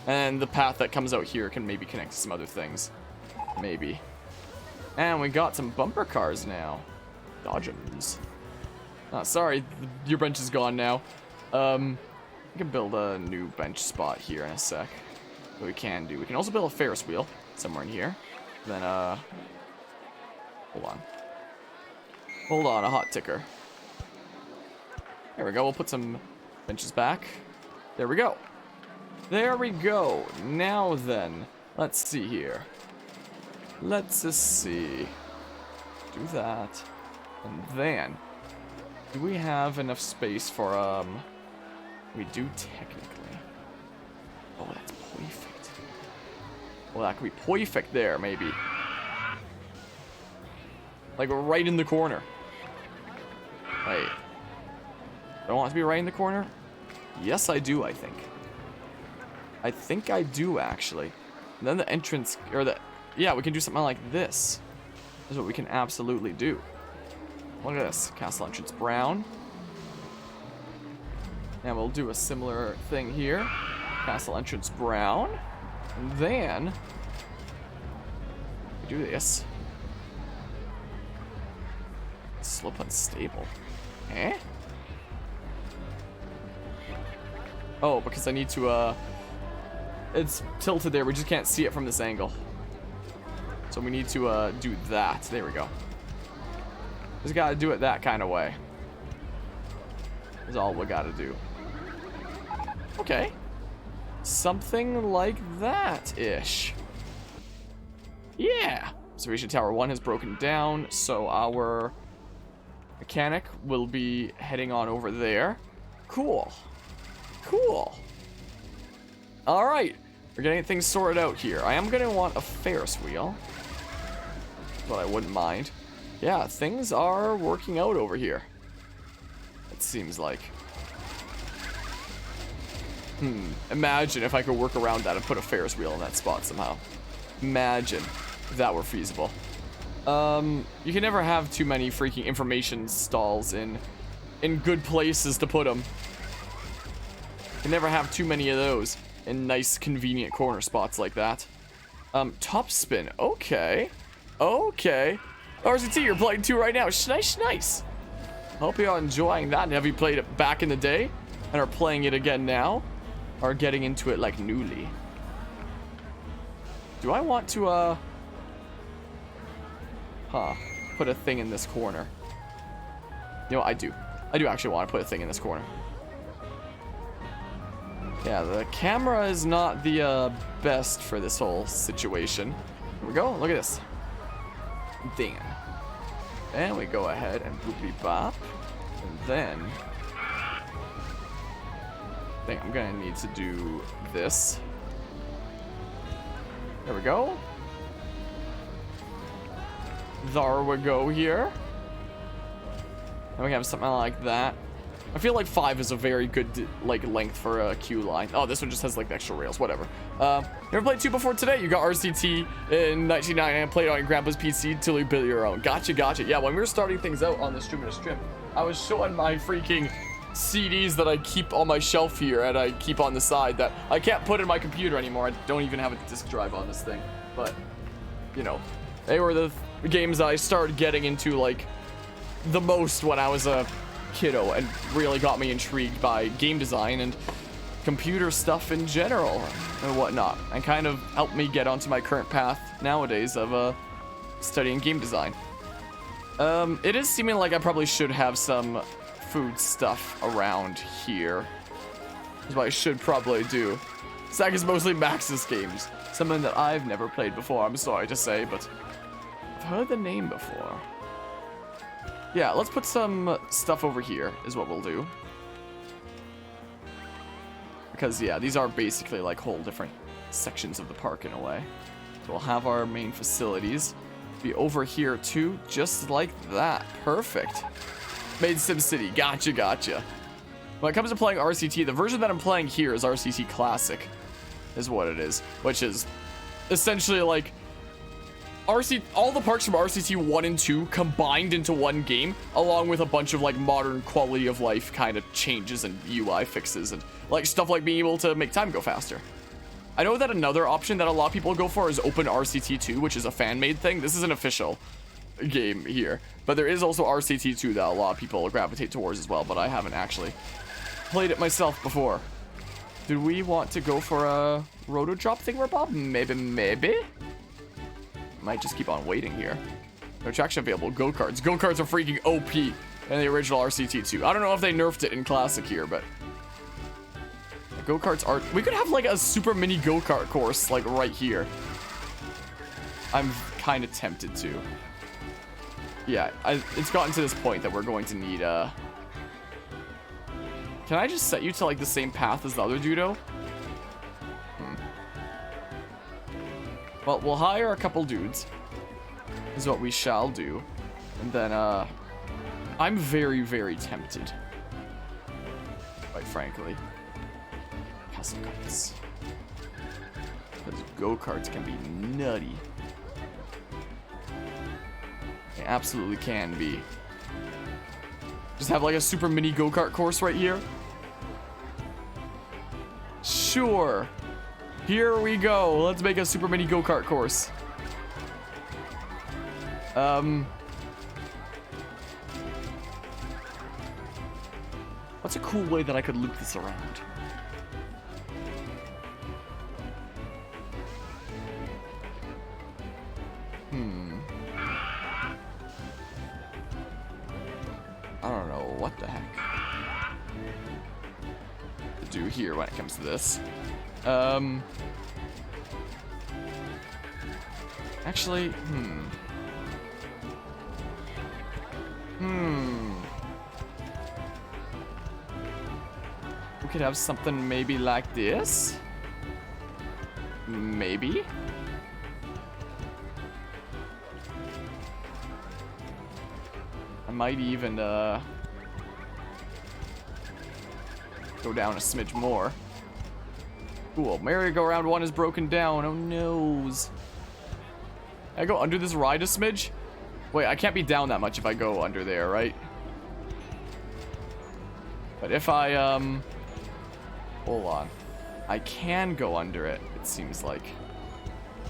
And the path that comes out here can maybe connect to some other things. Maybe. And we got some bumper cars now. Dodgems. Oh, sorry, your bench is gone now. We can build a new bench spot here in a sec. What we can do. We can also build a Ferris wheel somewhere in here. Then, hold on. Hold on, a hot ticker. There we go. We'll put some benches back. There we go. There we go. Now then, let's see here. Let's just see. Do that. And then, do we have enough space for, we do technically. Oh, that's perfect. Well, that could be perfect there, maybe. Like, right in the corner. Wait. Do I want it to be right in the corner? Yes, I do, I think. I think I do, actually. And then the entrance, or the... Yeah, we can do something like this. This is what we can absolutely do. Look at this. Castle entrance brown. And we'll do a similar thing here. Castle entrance brown. And then... we do this. Slope unstable. Eh? Oh, because I need to, it's tilted there. We just can't see it from this angle. So we need to, do that. There we go. Just gotta do it that kind of way. Is all we gotta do. Okay. Something like that-ish. Yeah. Observation Tower 1 has broken down, so our mechanic will be heading on over there. Cool. Cool. Alright. We're getting things sorted out here. I am going to want a Ferris wheel. But I wouldn't mind. Yeah, things are working out over here. It seems like. Imagine if I could work around that and put a Ferris wheel in that spot somehow. Imagine if that were feasible. You can never have too many freaking information stalls in good places to put them. You can never have too many of those in nice, convenient corner spots like that. Top spin. Okay. Okay. RCT, you're playing 2 right now. Nice. Hope you're enjoying that. And have you played it back in the day and are playing it again now? Or getting into it like newly? Do I want to, put a thing in this corner? You know, I do. I do actually want to put a thing in this corner. Yeah, the camera is not the, best for this whole situation. Here we go. Look at this. Dang. And we go ahead and boopity bop. And then... I think I'm gonna need to do this. There we go. There we go here. And we have something like that. I feel like 5 is a very good, like, length for a queue line. Oh, this one just has, like, extra rails. Whatever. Never played 2 before today. You got RCT in 1999 and played on your grandpa's PC till you built your own. Gotcha. Yeah, when we were starting things out on the stream in a strip, I was showing my freaking CDs that I keep on my shelf here and I keep on the side that I can't put in my computer anymore. I don't even have a disk drive on this thing. But, you know, they were the games I started getting into, like, the most when I was a kiddo and really got me intrigued by game design and computer stuff in general and whatnot, and kind of helped me get onto my current path nowadays of studying game design. It is seeming like I probably should have some food stuff around here. That's what I should probably do. Stack is mostly Max's games, something that I've never played before, I'm sorry to say, but I've heard the name before. Yeah, let's put some stuff over here, is what we'll do. Because, yeah, these are basically like whole different sections of the park in a way. So we'll have our main facilities be over here too, just like that. Perfect. Made SimCity. Gotcha. When it comes to playing RCT, the version that I'm playing here is RCT Classic. is what it is, which is essentially like all the parks from RCT 1 and 2 combined into one game, along with a bunch of like modern quality of life kind of changes and UI fixes and like stuff like being able to make time go faster. I know that another option that a lot of people go for is Open RCT 2, which is a fan-made thing. This is an official game here, but there is also RCT 2 that a lot of people gravitate towards as well, but I haven't actually played it myself before. Do we want to go for a roto drop thingamabob? Maybe. Might just keep on waiting here. No attraction available. Go-karts. Go-karts are freaking OP in the original RCT2. I don't know if they nerfed it in Classic here, but go-karts are... We could have like a super mini go-kart course like right here. I'm kind of tempted to. Yeah, it's gotten to this point that we're going to need Can I just set you to like the same path as the other judo? Well, we'll hire a couple dudes, is what we shall do. And then, I'm very, very tempted. Quite frankly. Custom carts. Because go-karts can be nutty. They absolutely can be. Just have like a super mini go-kart course right here. Sure. Here we go. Let's make a super mini go-kart course. What's a cool way that I could loop this around? I don't know what the heck to do here when it comes to this. Actually, we could have something maybe like this. Maybe. I might even, go down a smidge more. Cool. Merry-go-round 1 is broken down. Oh, noes. I go under this ride a smidge? Wait, I can't be down that much if I go under there, right? But if I, hold on. I can go under it, it seems like.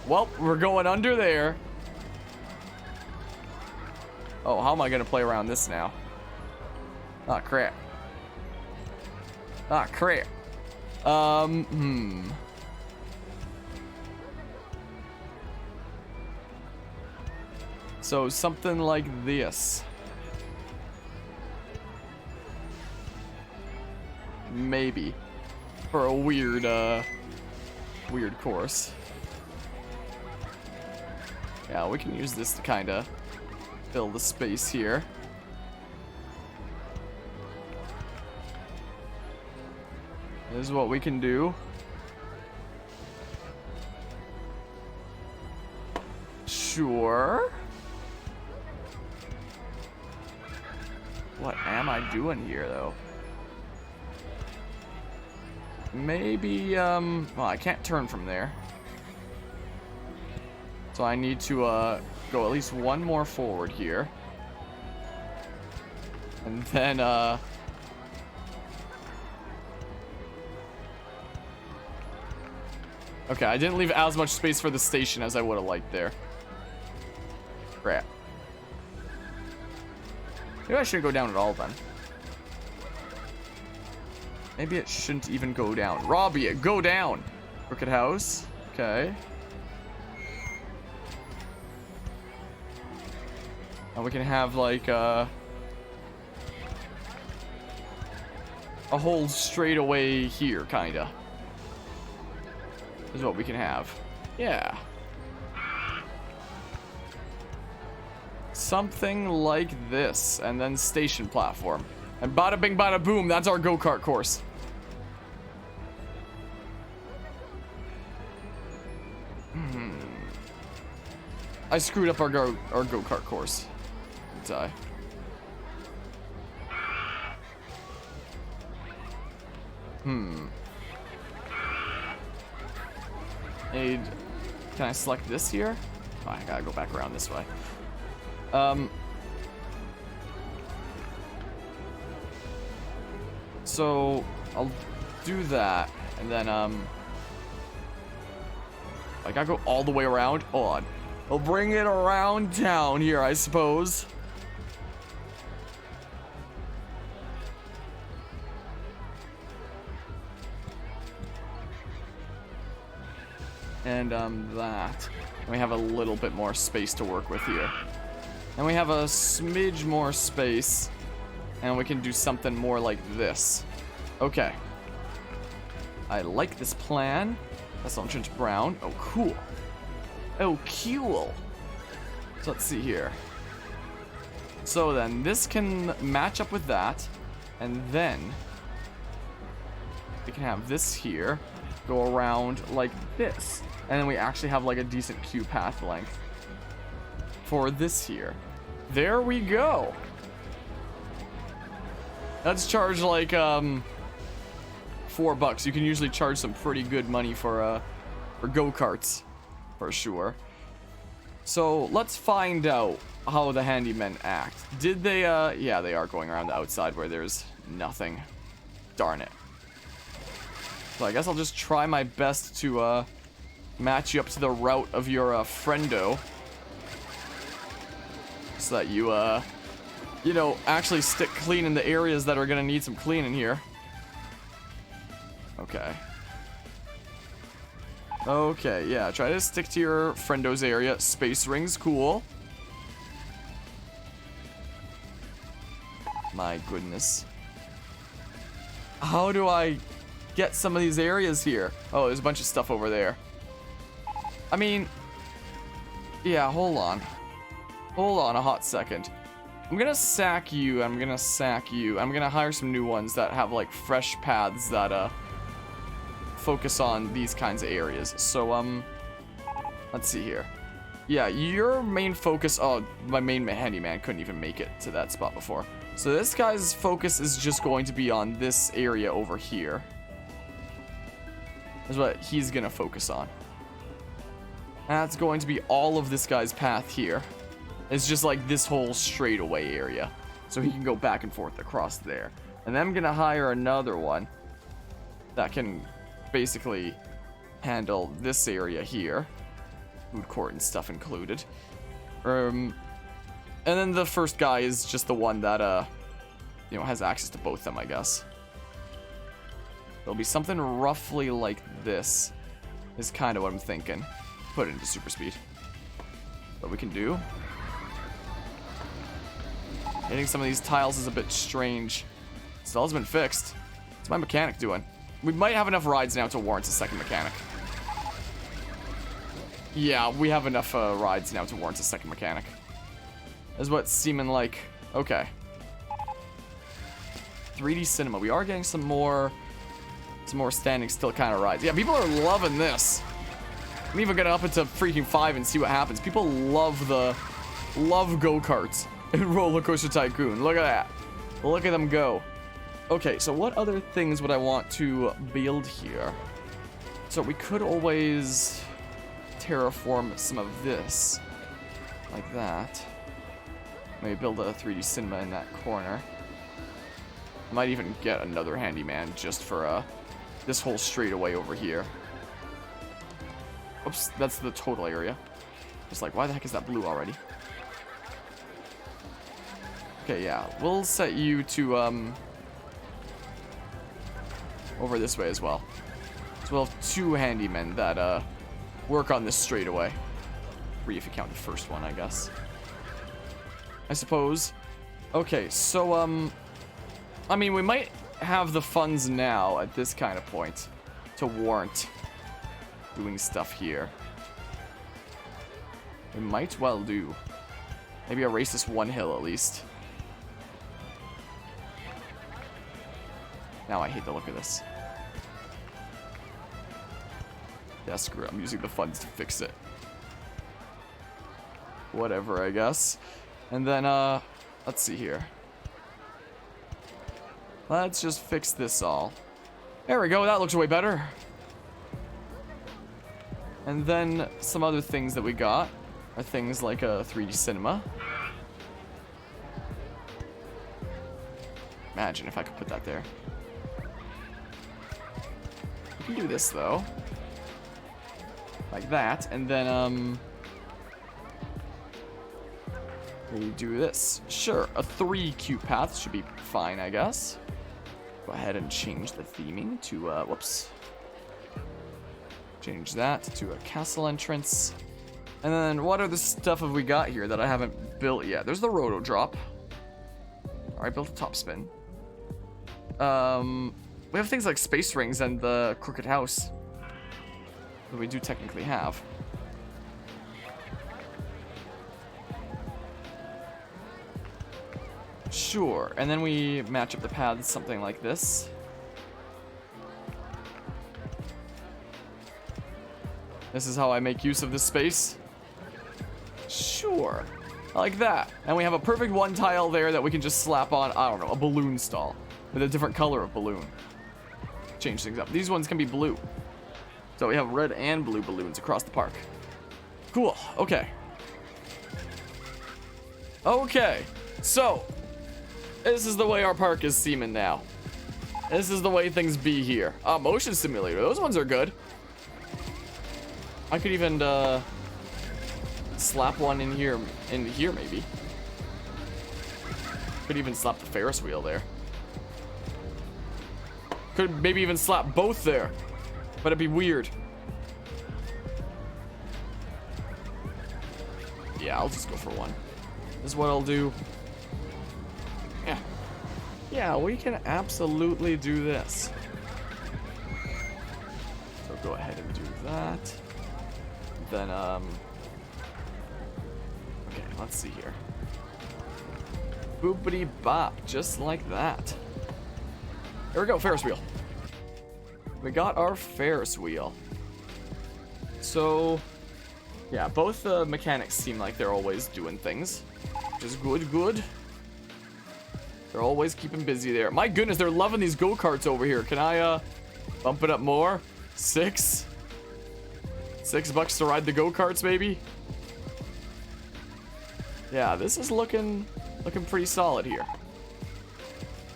Well, we're going under there. Oh, how am I gonna play around this now? Ah, crap. Ah, crap. So something like this. Maybe. For a weird, weird course. Yeah, we can use this to kind of fill the space here. This is what we can do. Sure. What am I doing here, though? Maybe, well, I can't turn from there. So I need to, go at least one more forward here. And then, okay, I didn't leave as much space for the station as I would have liked there. Crap. Maybe I shouldn't go down at all then. Maybe it shouldn't even go down. Robbie, go down! Crooked house. Okay. And we can have like a whole straightaway here, kinda. Is what we can have. Yeah. Something like this, and then station platform. And bada bing bada boom, that's our go-kart course. I screwed up our go-kart course. Didn't I? Can I select this here? Oh, I gotta go back around this way. So I'll do that, and then I gotta go all the way around. Hold on. I'll bring it around town here, I suppose. And that. And we have a little bit more space to work with here. And we have a smidge more space. And we can do something more like this. Okay. I like this plan. That's not change brown. Oh, cool. Oh, cool. So let's see here. So then this can match up with that. And then we can have this here go around like this. And then we actually have like a decent queue path length for this here. There we go. Let's charge like $4. You can usually charge some pretty good money for go-karts, for sure. So let's find out how the handymen act. Did they yeah, they are going around the outside where there's nothing. Darn it. So I guess I'll just try my best to match you up to the route of your friendo, so that you you know, actually stick clean in the areas that are gonna need some cleaning here. Okay. Okay, yeah, try to stick to your friendo's area. Space rings, cool. My goodness. How do I get some of these areas here? Oh, there's a bunch of stuff over there. I mean, yeah, hold on. Hold on a hot second. I'm gonna sack you, I'm gonna sack you. I'm gonna hire some new ones that have like fresh paths that focus on these kinds of areas. So let's see here. Yeah, your main focus, oh, my main handyman couldn't even make it to that spot before. So this guy's focus is just going to be on this area over here. That's what he's gonna focus on. That's going to be all of this guy's path here. It's just like this whole straightaway area. So he can go back and forth across there. And then I'm gonna hire another one that can basically handle this area here. Food court and stuff included. And then the first guy is just the one that, you know, has access to both of them, I guess. There'll be something roughly like this, is kind of what I'm thinking. Put it into super speed. What we can do. Hitting some of these tiles is a bit strange. Stall's been fixed. What's my mechanic doing? We might have enough rides now to warrant a second mechanic. Yeah, we have enough rides now to warrant a second mechanic. Is what's seeming like. Okay. 3D cinema. We are getting some more standing still kind of rides. Yeah, people are loving this. I'm even gonna up it to freaking 5 and see what happens. People love go-karts in RollerCoaster Tycoon. Look at that. Look at them go. Okay, so what other things would I want to build here? So we could always terraform some of this. Like that. Maybe build a 3D cinema in that corner. Might even get another handyman just for this whole straightaway over here. Oops, that's the total area. Just like, why the heck is that blue already? Okay, yeah, we'll set you to over this way as well. So we'll have 2 handymen that work on this straightaway. 3 if you count the first one, I guess. I suppose. Okay, so I mean, we might have the funds now at this kind of point to warrant doing stuff here. We might well do. Maybe erase this one hill at least. Now I hate the look of this. Yeah, screw it. I'm using the funds to fix it. Whatever, I guess. And then, let's see here. Let's just fix this all. There we go. That looks way better. And then some other things that we got are things like a 3D cinema. Imagine if I could put that there. We can do this though. Like that, and then we do this. Sure, a 3 cube path should be fine, I guess. Go ahead and change the theming to whoops. Change that to a castle entrance. And then what other stuff have we got here that I haven't built yet? There's the roto drop. Alright, built a top spin. We have things like space rings and the crooked house that we do technically have. Sure, and then we match up the paths something like this. This is how I make use of this space. Sure, like that. And we have a perfect one tile there that we can just slap on, I don't know, a balloon stall with a different color of balloon. Change things up. These ones can be blue. So we have red and blue balloons across the park. Cool, okay. Okay, so this is the way our park is seeming now. This is the way things be here. Motion simulator, those ones are good. I could even slap one in here maybe. Could even slap the Ferris wheel there. Could maybe even slap both there, but it'd be weird. Yeah, I'll just go for one. This is what I'll do. Yeah. Yeah, we can absolutely do this. So go ahead and do that. Then, okay, let's see here. Boopity bop, just like that. There we go, Ferris wheel. We got our Ferris wheel. So, yeah, both the mechanics seem like they're always doing things, which is good. They're always keeping busy there. My goodness, they're loving these go-karts over here. Can I bump it up more? $6 to ride the go-karts, maybe? Yeah, this is looking pretty solid here.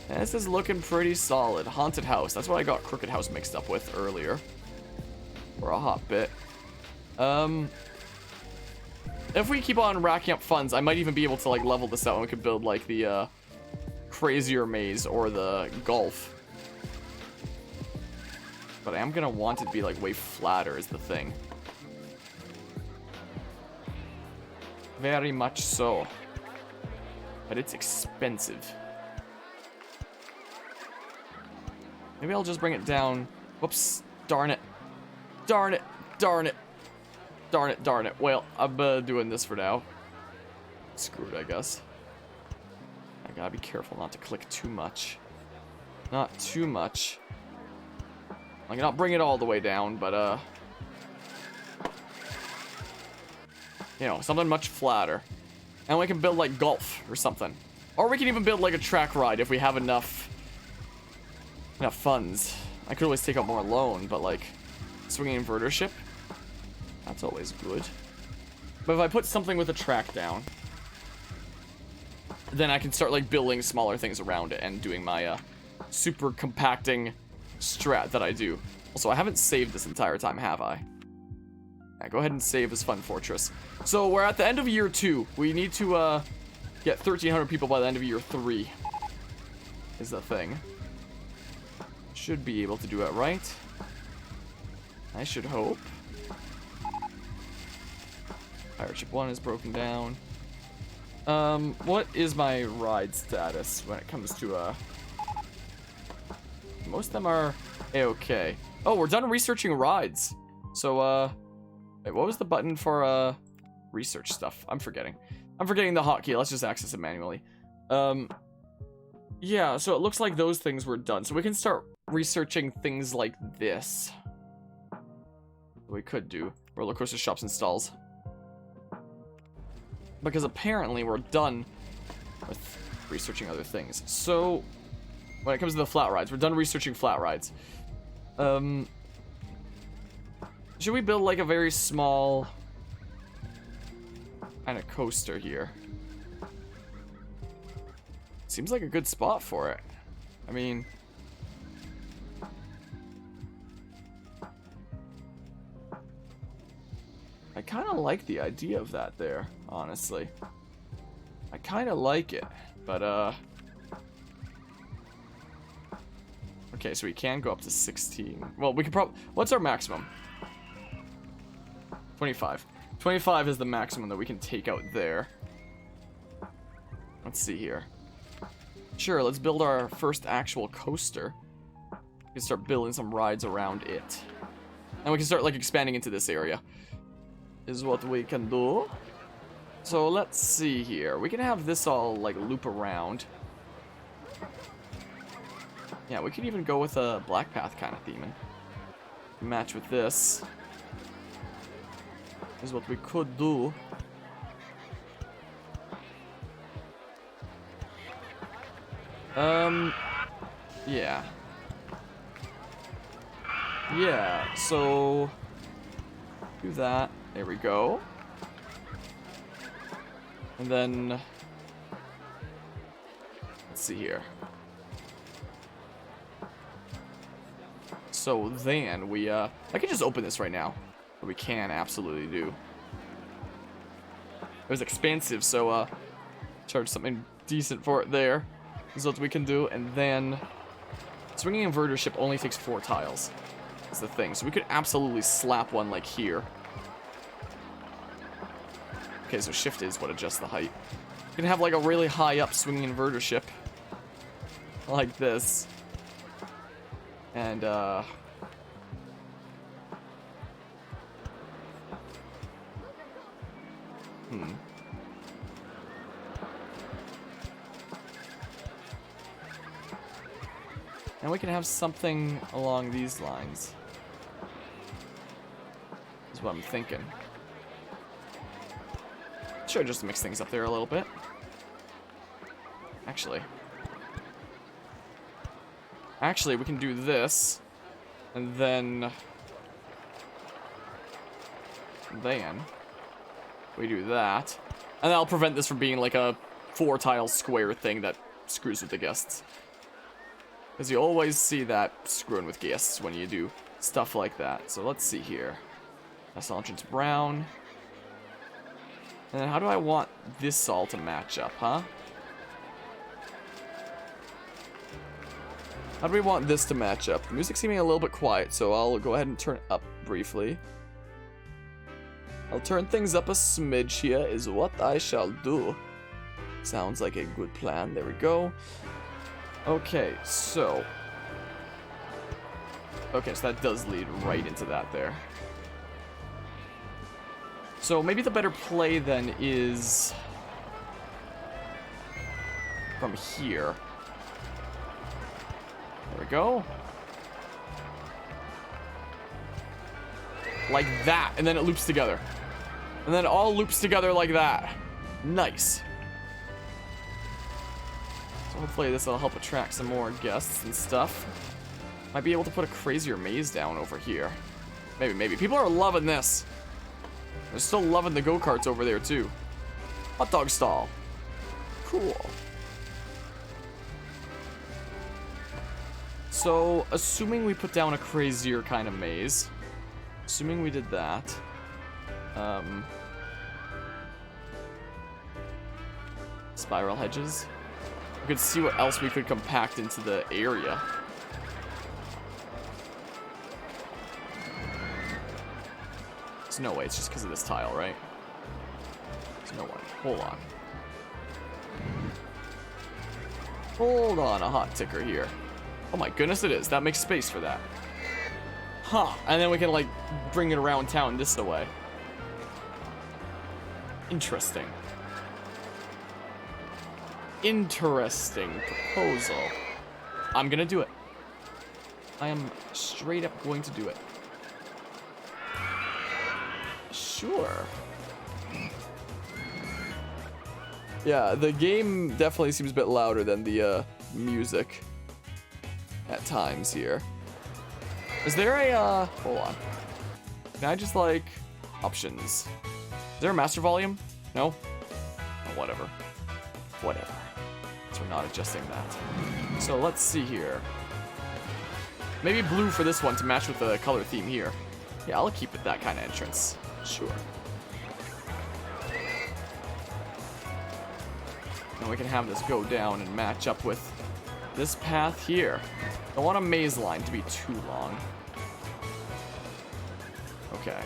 This is looking pretty solid. Haunted house. That's what I got crooked house mixed up with earlier. For a hot bit. If we keep on racking up funds, I might even be able to like level this out and we could build like the crazier maze or the golf. But I am gonna want it to be like way flatter is the thing. Very much so. But it's expensive. Maybe I'll just bring it down. Whoops. Darn it. Darn it. Darn it. Darn it. Darn it. Well, I'm doing this for now. Screwed, I guess. I gotta be careful not to click too much. Not too much. I cannot bring it all the way down, but you know, something much flatter. And we can build like golf or something. Or we can even build like a track ride if we have enough funds. I could always take out more loan, but like swinging inverter ship, that's always good. But if I put something with a track down, then I can start like building smaller things around it and doing my super compacting strat that I do. Also, I haven't saved this entire time, have I? Yeah, go ahead and save as Fun Fortress. So we're at the end of year 2. We need to get 1,300 people by the end of year 3. Is the thing. Should be able to do it right. I should hope. Pirate ship 1 is broken down. What is my ride status when it comes to most of them are A-okay. Oh, we're done researching rides. So wait, what was the button for research stuff? I'm forgetting the hotkey. Let's just access it manually. Yeah, so it looks like those things were done. So we can start researching things like this. We could do roller coaster shops and stalls. Because apparently we're done with researching other things. So when it comes to the flat rides, we're done researching flat rides. Should we build like a very small kind of coaster here? Seems like a good spot for it. I mean, I kind of like the idea of that there, honestly. I kind of like it, but okay, so we can go up to 16. Well, we could probably, what's our maximum? 25. 25 is the maximum that we can take out there. Let's see here. Sure, let's build our first actual coaster. We can start building some rides around it. And we can start like expanding into this area. Is what we can do. So let's see here. We can have this all like loop around. Yeah, we could even go with a Black Path kind of theming. Match with this. Is what we could do. Yeah. Yeah, so do that. There we go. And then let's see here. So then we I can just open this right now. But we can absolutely do. It was expensive, so charge something decent for it there. Is what we can do. And then swinging inverter ship only takes 4 tiles. That's the thing. So we could absolutely slap one like here. Okay, so shift is what adjusts the height. You can have like a really high up swinging inverter ship. Like this. And and we can have something along these lines. Is what I'm thinking. Sure, just to mix things up there a little bit. Actually, we can do this, and then we do that, and that'll prevent this from being like a 4-tile square thing that screws with the guests. Because you always see that screwing with guests when you do stuff like that. So let's see here. That's entrance brown. And then how do I want this all to match up, huh? How do we want this to match up? The music's seeming a little bit quiet, so I'll go ahead and turn it up briefly. I'll turn things up a smidge here, is what I shall do. Sounds like a good plan. There we go. Okay, so that does lead right into that there. So maybe the better play then is from here. There we go. Like that, and then it loops together. And then it all loops together like that. Nice. So hopefully this will help attract some more guests and stuff. Might be able to put a crazier maze down over here. Maybe. People are loving this. They're still loving the go-karts over there too. Hot dog stall. Cool. So, assuming we put down a crazier kind of maze. Assuming we did that. Spiral hedges. We could see what else we could compact into the area. There's no way, it's just because of this tile, right? There's no way. Hold on. Hold on, a hot ticker here. Oh my goodness, it is. That makes space for that. Huh. And then we can, like, bring it around town this way. Interesting. Interesting proposal. I'm gonna do it. I am straight up going to do it. Sure. Yeah, the game definitely seems a bit louder than the music at times here. Is there a hold on. Can I just, like, options? Is there a master volume? No? Oh, whatever. Whatever. So we're not adjusting that. So let's see here. Maybe blue for this one to match with the color theme here. Yeah, I'll keep it that kind of entrance. Sure. And we can have this go down and match up with this path here. Don't want a maze line to be too long. Okay.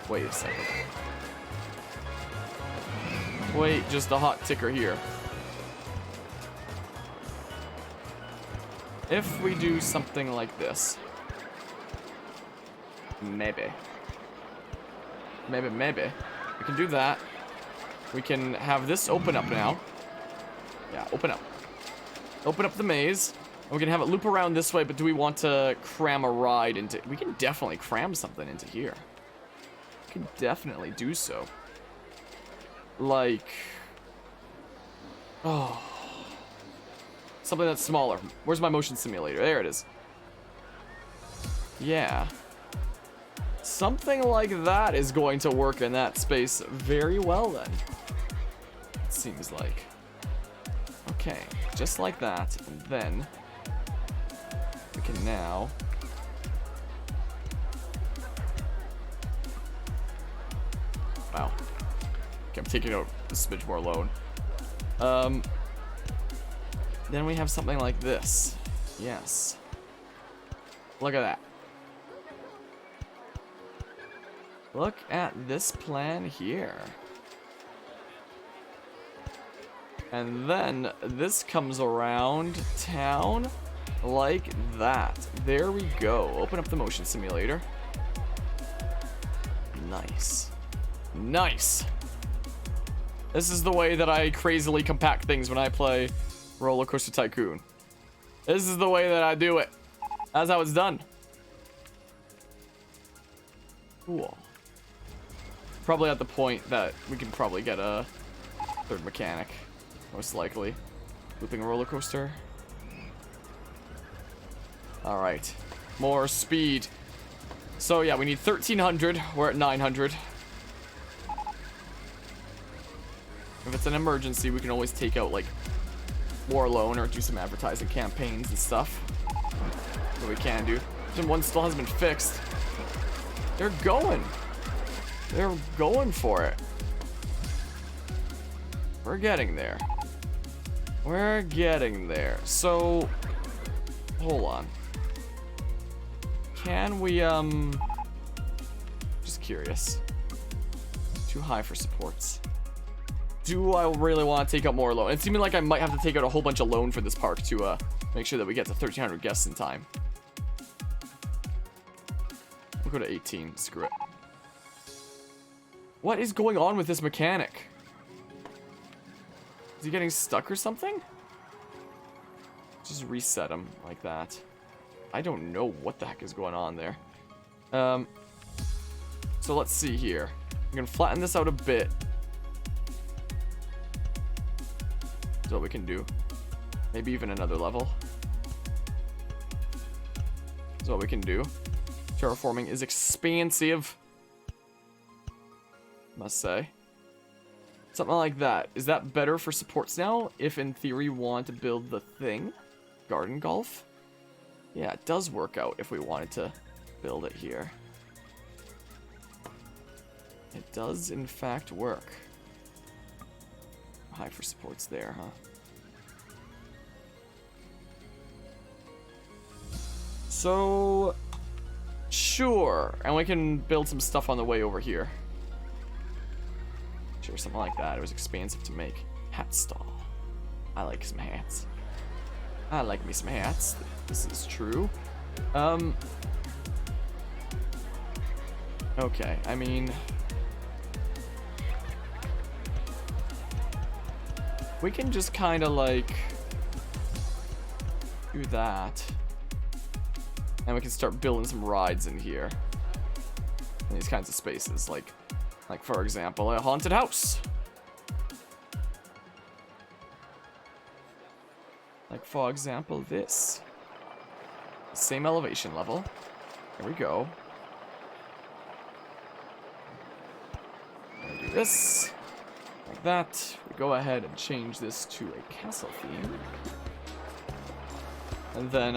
Wait a second. Wait, just a hot ticker here. If we do something like this. Maybe. Maybe. We can do that. We can have this open up now. Yeah, open up. Open up the maze. And we can have it loop around this way, but do we want to cram a ride into... We can definitely cram something into here. We can definitely do so. Like... Oh... Something that's smaller. Where's my motion simulator? There it is. Yeah. Something like that is going to work in that space very well then. It seems like. Okay, just like that. And then we can now wow. Okay, I'm taking out a smidge more loan. Then we have something like this. Yes. Look at that. Look at this plan here. And then this comes around town like that. There we go. Open up the motion simulator. Nice. Nice. This is the way that I crazily compact things when I play RollerCoaster Tycoon. This is the way that I do it. That's how it's done. Cool. Probably at the point that we can probably get a third mechanic. Most likely. Looping a roller coaster. Alright. More speed. So yeah, we need 1300. We're at 900. If it's an emergency, we can always take out like more loan or do some advertising campaigns and stuff. What we can do. Gen 1 still hasn't been fixed. They're going. They're going for it. We're getting there. We're getting there. So, hold on. Can we, just curious. Too high for supports. Do I really want to take out more loan? It's seeming like I might have to take out a whole bunch of loan for this park to make sure that we get to 1,300 guests in time. We'll go to 18. Screw it. What is going on with this mechanic? Is he getting stuck or something? Just reset him like that. I don't know what the heck is going on there. So let's see here. I'm gonna flatten this out a bit. That's what we can do. Maybe even another level. That's what we can do. Terraforming is expansive, must say. Something like that. Is that better for supports now? If in theory we want to build the thing? Garden golf? Yeah, it does work out if we wanted to build it here. It does in fact work. High for supports there, huh? So, sure. And we can build some stuff on the way over here. Sure, something like that. It was expensive to make. Hat stall. I like some hats. I like me some hats. This is true. Okay, I mean... we can just kind of like... do that. And we can start building some rides in here. In these kinds of spaces. Like for example, a haunted house. Like for example, this. Same elevation level. There we go. Do this. Like that. We go ahead and change this to a castle theme. And then,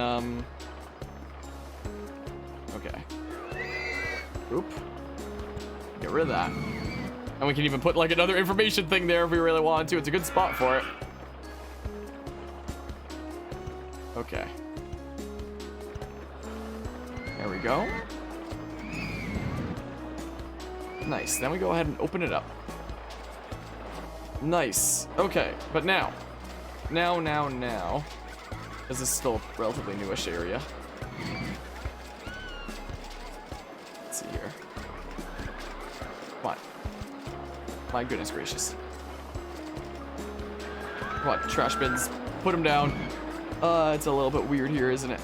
okay. Oop. Get rid of that. And we can even put like another information thing there if we really wanted to. It's a good spot for it. Okay. There we go. Nice. Then we go ahead and open it up. Nice. Okay, but now. This is still a relatively newish area. Let's see here. Come on. My goodness gracious. Come on, trash bins. Put them down. It's a little bit weird here, isn't it?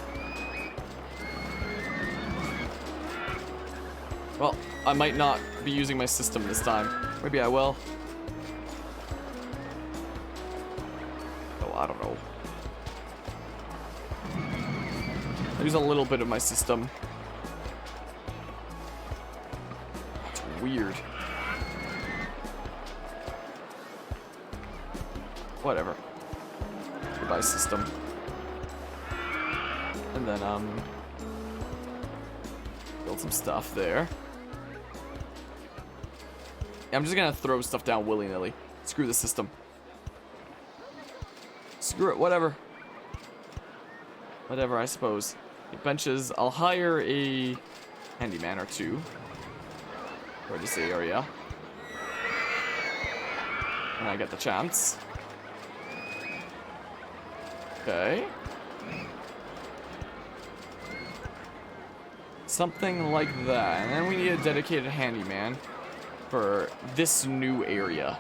Well, I might not be using my system this time. Maybe I will. Oh, I don't know. I use a little bit of my system. It's weird. Whatever. Goodbye, system. And then, build some stuff there. I'm just gonna throw stuff down willy-nilly. Screw the system. Screw it, whatever. Whatever, I suppose. Benches, I'll hire a handyman or two for this area. And I get the chance. Okay. Something like that. And then we need a dedicated handyman for this new area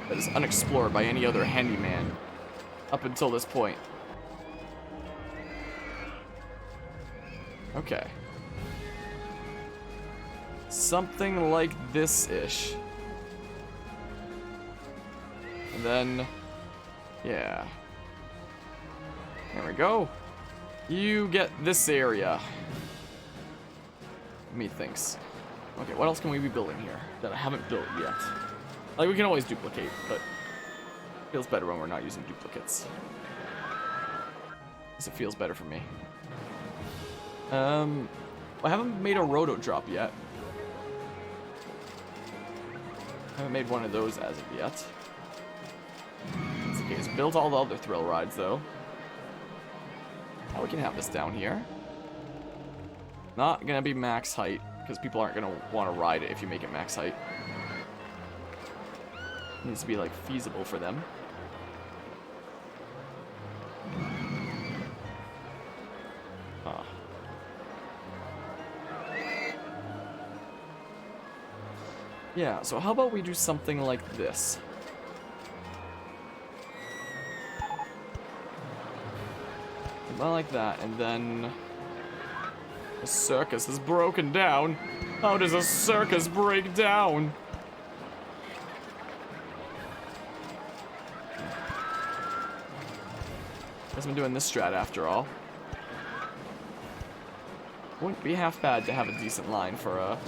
that is unexplored by any other handyman up until this point. Okay. Something like this-ish. And then, yeah. There we go. You get this area. Methinks. Okay, what else can we be building here that I haven't built yet? Like, we can always duplicate, but it feels better when we're not using duplicates. Because it feels better for me. I haven't made a roto drop yet. I haven't made one of those as of yet. That's the case. Built all the other thrill rides, though. Now we can have this down here. Not gonna be max height, because people aren't gonna want to ride it if you make it max height. It needs to be, like, feasible for them. Huh. Yeah, so how about we do something like this? About like that, and then... The circus is broken down. How does a circus break down? Guess I'm doing this strat after all. Wouldn't be half bad to have a decent line for a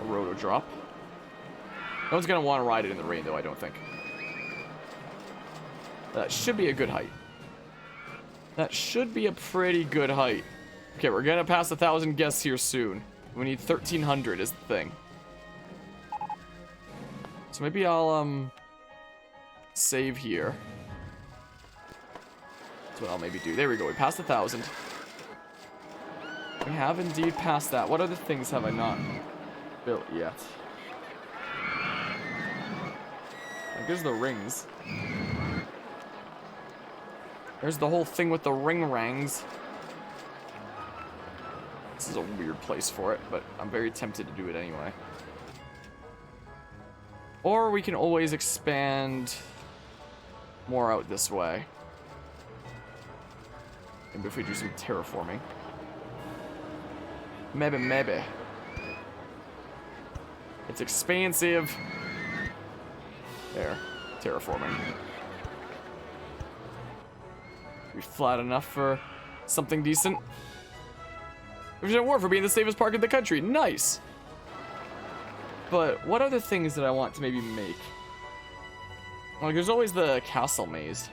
roto drop. No one's gonna want to ride it in the rain, though, I don't think. That should be a good height. That should be a pretty good height. Okay, we're gonna pass 1,000 guests here soon. We need 1,300 is the thing. So maybe I'll, save here. That's what I'll maybe do. There we go, we passed 1,000. We have indeed passed that. What other things have I not built yet? Like, there's the rings. There's the whole thing with the ring rangs. This is a weird place for it, but I'm very tempted to do it anyway. Or we can always expand more out this way. Maybe if we do some terraforming. Maybe. It's expansive. There. Terraforming. Be flat enough for something decent. There's an award for being the safest park in the country. Nice. But what other things did I want to maybe make? Like, there's always the castle maze.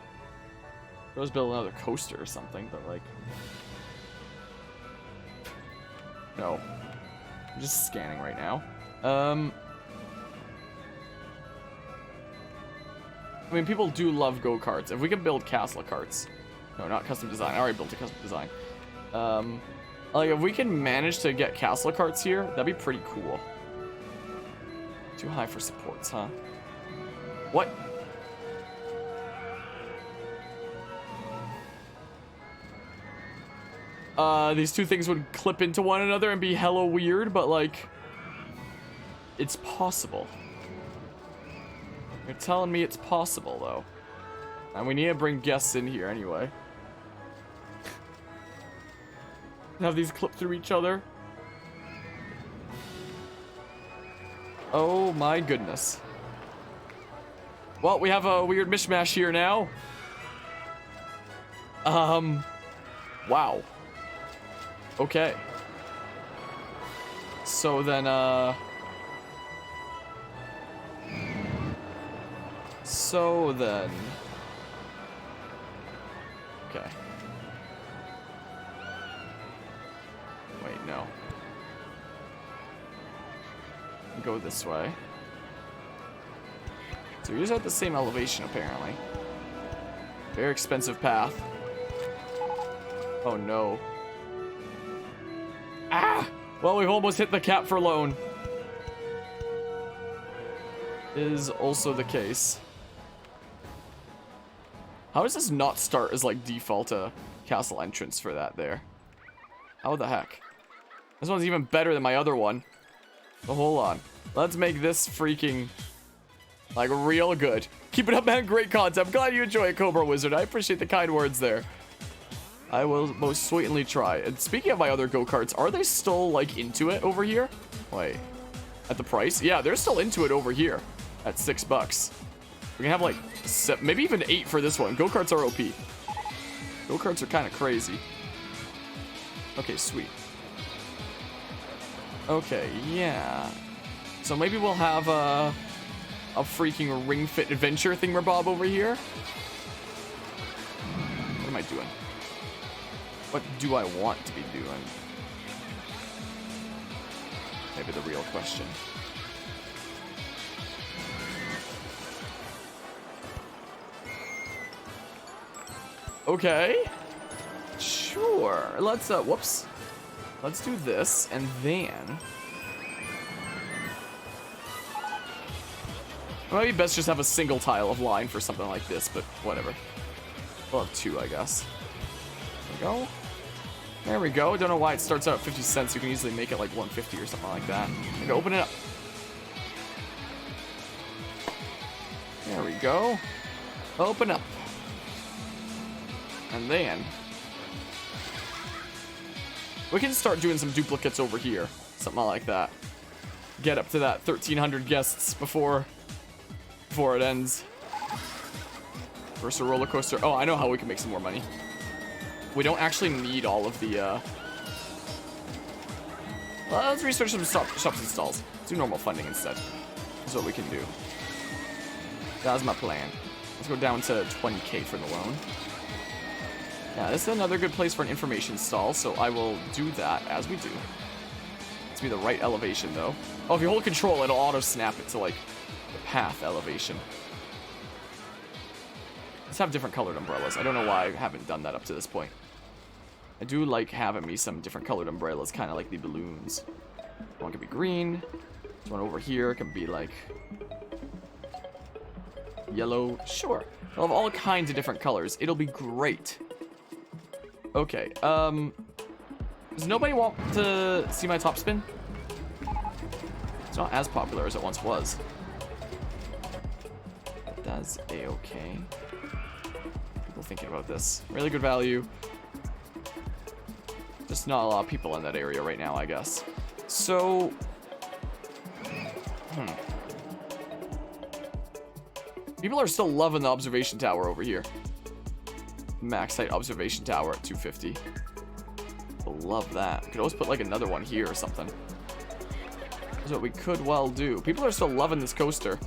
Let's build another coaster or something, but like... No. I'm just scanning right now. I mean, people do love go-karts. If we can build castle carts. No, not custom design. I already built a custom design. Like, if we can manage to get castle carts here, that'd be pretty cool. Too high for supports, huh? What? These two things would clip into one another and be hella weird, but like... It's possible. You're telling me it's possible, though. And we need to bring guests in here anyway. Have these clip through each other. Oh my goodness. Well, we have a weird mishmash here now. Wow. Okay. So then, okay. Wait, no. Go this way. So you're just at the same elevation, apparently. Very expensive path. Oh, no. Ah! Well, we've almost hit the cap for loan. Is also the case. How does this not start as, like, default castle entrance for that there? How the heck? This one's even better than my other one. But hold on. Let's make this freaking, like, real good. Keep it up, man. Great content. I'm glad you enjoy it, Cobra Wizard. I appreciate the kind words there. I will most certainly try. And speaking of my other go-karts, are they still, like, into it over here? Wait. At the price? Yeah, they're still into it over here. At $6. We can have, like, maybe even 8 for this one. Go-karts are OP. Go-karts are kind of crazy. Okay, sweet. Okay, yeah. So maybe we'll have a freaking Ring Fit Adventure thingamabob over here. What am I doing? What do I want to be doing? Maybe the real question. Okay. Sure. Let's, whoops. Let's do this, and then... Maybe best just have a single tile of line for something like this, but whatever. We'll have 2, I guess. There we go. There we go. Don't know why it starts out at 50 cents. You can easily make it like 150 or something like that. Okay, open it up. There we go. Open up. And then... we can start doing some duplicates over here. Something like that. Get up to that 1,300 guests before it ends. Versus a roller coaster. Oh, I know how we can make some more money. We don't actually need all of the, well, let's research some shops and stalls. Let's do normal funding instead. That's what we can do. That was my plan. Let's go down to 20K for the loan. Yeah, this is another good place for an information stall, so I will do that as we do. It's be the right elevation, though. Oh, if you hold control, it'll auto-snap it to, like, the path elevation. Let's have different colored umbrellas. I don't know why I haven't done that up to this point. I do like having me some different colored umbrellas, kind of like the balloons. One could be green. This one over here can be, like, yellow. Sure. I'll have all kinds of different colors. It'll be great. Okay, does nobody want to see my top spin? It's not as popular as it once was. That's a-okay. People thinking about this. Really good value. Just not a lot of people in that area right now, I guess. So... people are still loving the observation tower over here. Max height observation tower at 250. love that. We could always put like another one here or something. That's what we could well do. People are still loving this coaster.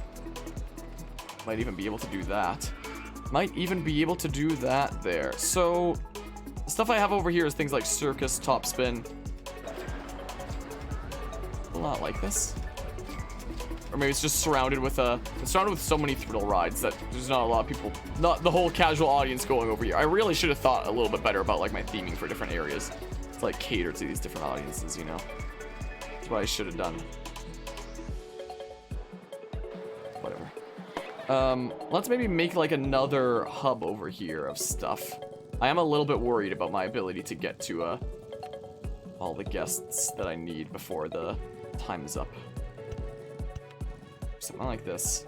Might even be able to do that. Might even be able to do that there. So, the stuff I have over here is things like circus, top spin. A lot like this. Or maybe it's just surrounded with so many thrill rides that there's not a lot of people, not the whole casual audience going over here. I really should have thought a little bit better about like my theming for different areas. To like cater to these different audiences, you know. That's what I should have done. Whatever. Let's maybe make like another hub over here of stuff. I am a little bit worried about my ability to get to all the guests that I need before the time is up. Something like this.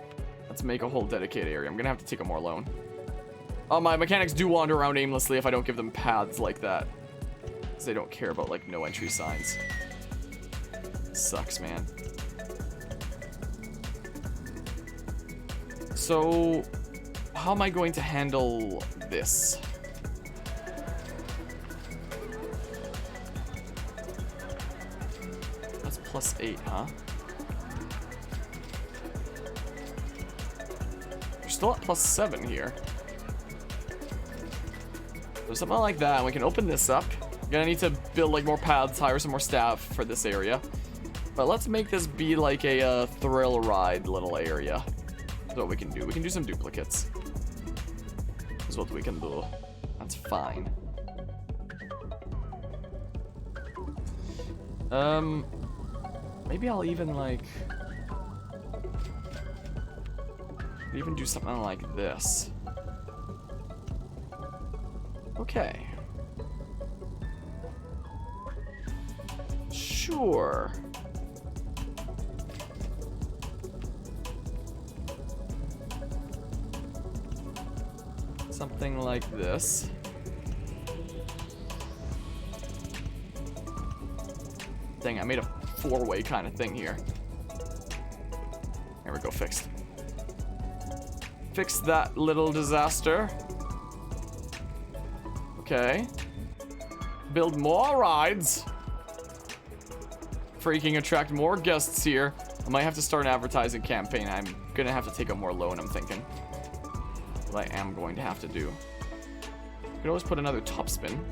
Let's make a whole dedicated area. I'm gonna have to take a more loan. Oh, my mechanics do wander around aimlessly if I don't give them paths like that. Because they don't care about like no entry signs. Sucks, man. So, how am I going to handle this? That's +8, huh? We're still at +7 here. So something like that, and we can open this up. I'm gonna need to build like more paths, hire some more staff for this area. But let's make this be like a thrill ride little area. That's what we can do. We can do some duplicates. That's what we can do. That's fine. Maybe I'll even like... even do something like this. Okay. Sure. Something like this. Dang, I made a four-way kind of thing here. There we go, fixed. Fix that little disaster. Okay. Build more rides. Freaking attract more guests here. I might have to start an advertising campaign. I'm gonna have to take a more loan, I'm thinking. What I am going to have to do. We could always put another top spin.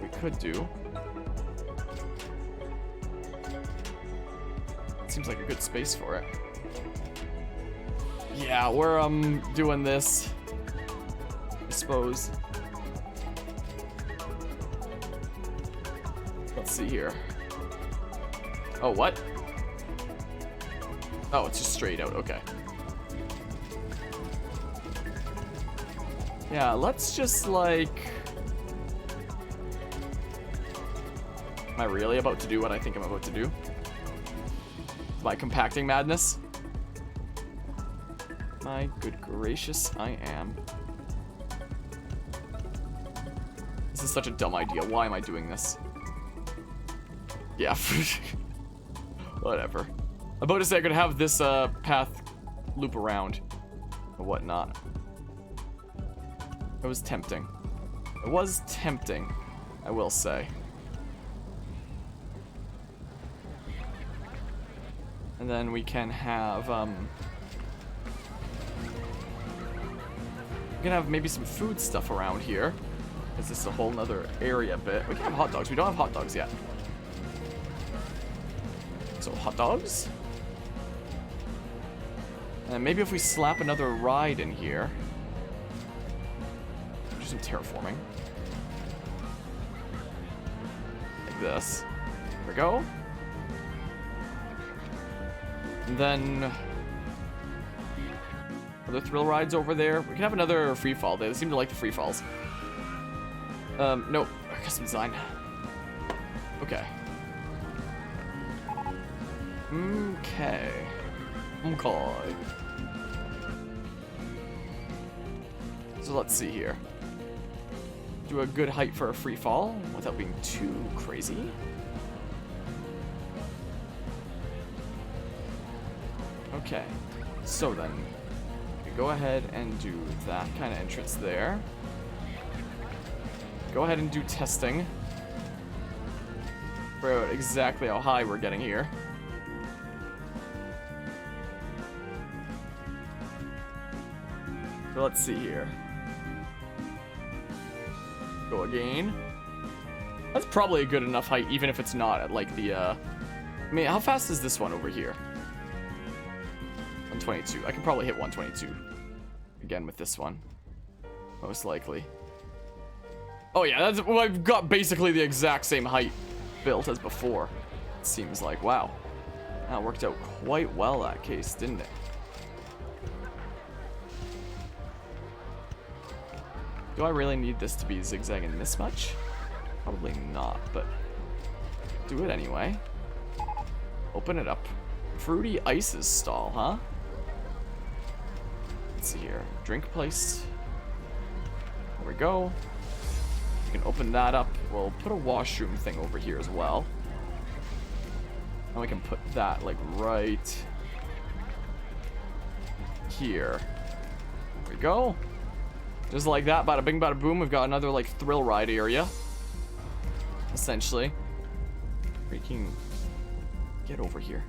We could do. Seems like a good space for it. Yeah, we're doing this, I suppose. Let's see here. Oh, what? Oh, it's just straight out. Okay. Yeah, let's just like... Am I really about to do what I think I'm about to do? My compacting madness? My good gracious, I am. This is such a dumb idea. Why am I doing this? Yeah. Whatever. I'm about to say I could have this path loop around or whatnot. It was tempting. It was tempting, I will say. And then we can have, we can have maybe some food stuff around here. Is this a whole nother area bit? We can have hot dogs. We don't have hot dogs yet. So hot dogs. And maybe if we slap another ride in here. Do some terraforming. Like this. There we go. And then other thrill rides over there. We can have another free fall. They seem to like the free falls. Nope. Custom design. Okay. Okay. Okay. So let's see here. Do a good height for a free fall without being too crazy. Okay, so then we go ahead and do that kind of entrance there. go ahead and do testing. Figure out exactly how high we're getting here. So let's see here. Go again. That's probably a good enough height, even if it's not at like the, I mean, how fast is this one over here? 122. I can probably hit 122 again with this one. Most likely. Oh yeah, that's, well, I've got basically the exact same height built as before. It seems like, wow. That worked out quite well, that case, didn't it? Do I really need this to be zigzagging this much? Probably not, but do it anyway. Open it up. Fruity Ices stall, huh? Let's see here. Drink place. There we go. You can open that up. We'll put a washroom thing over here as well. And we can put that like right here. There we go. Just like that, bada bing, bada boom. We've got another like thrill ride area. Essentially. Freaking get over here.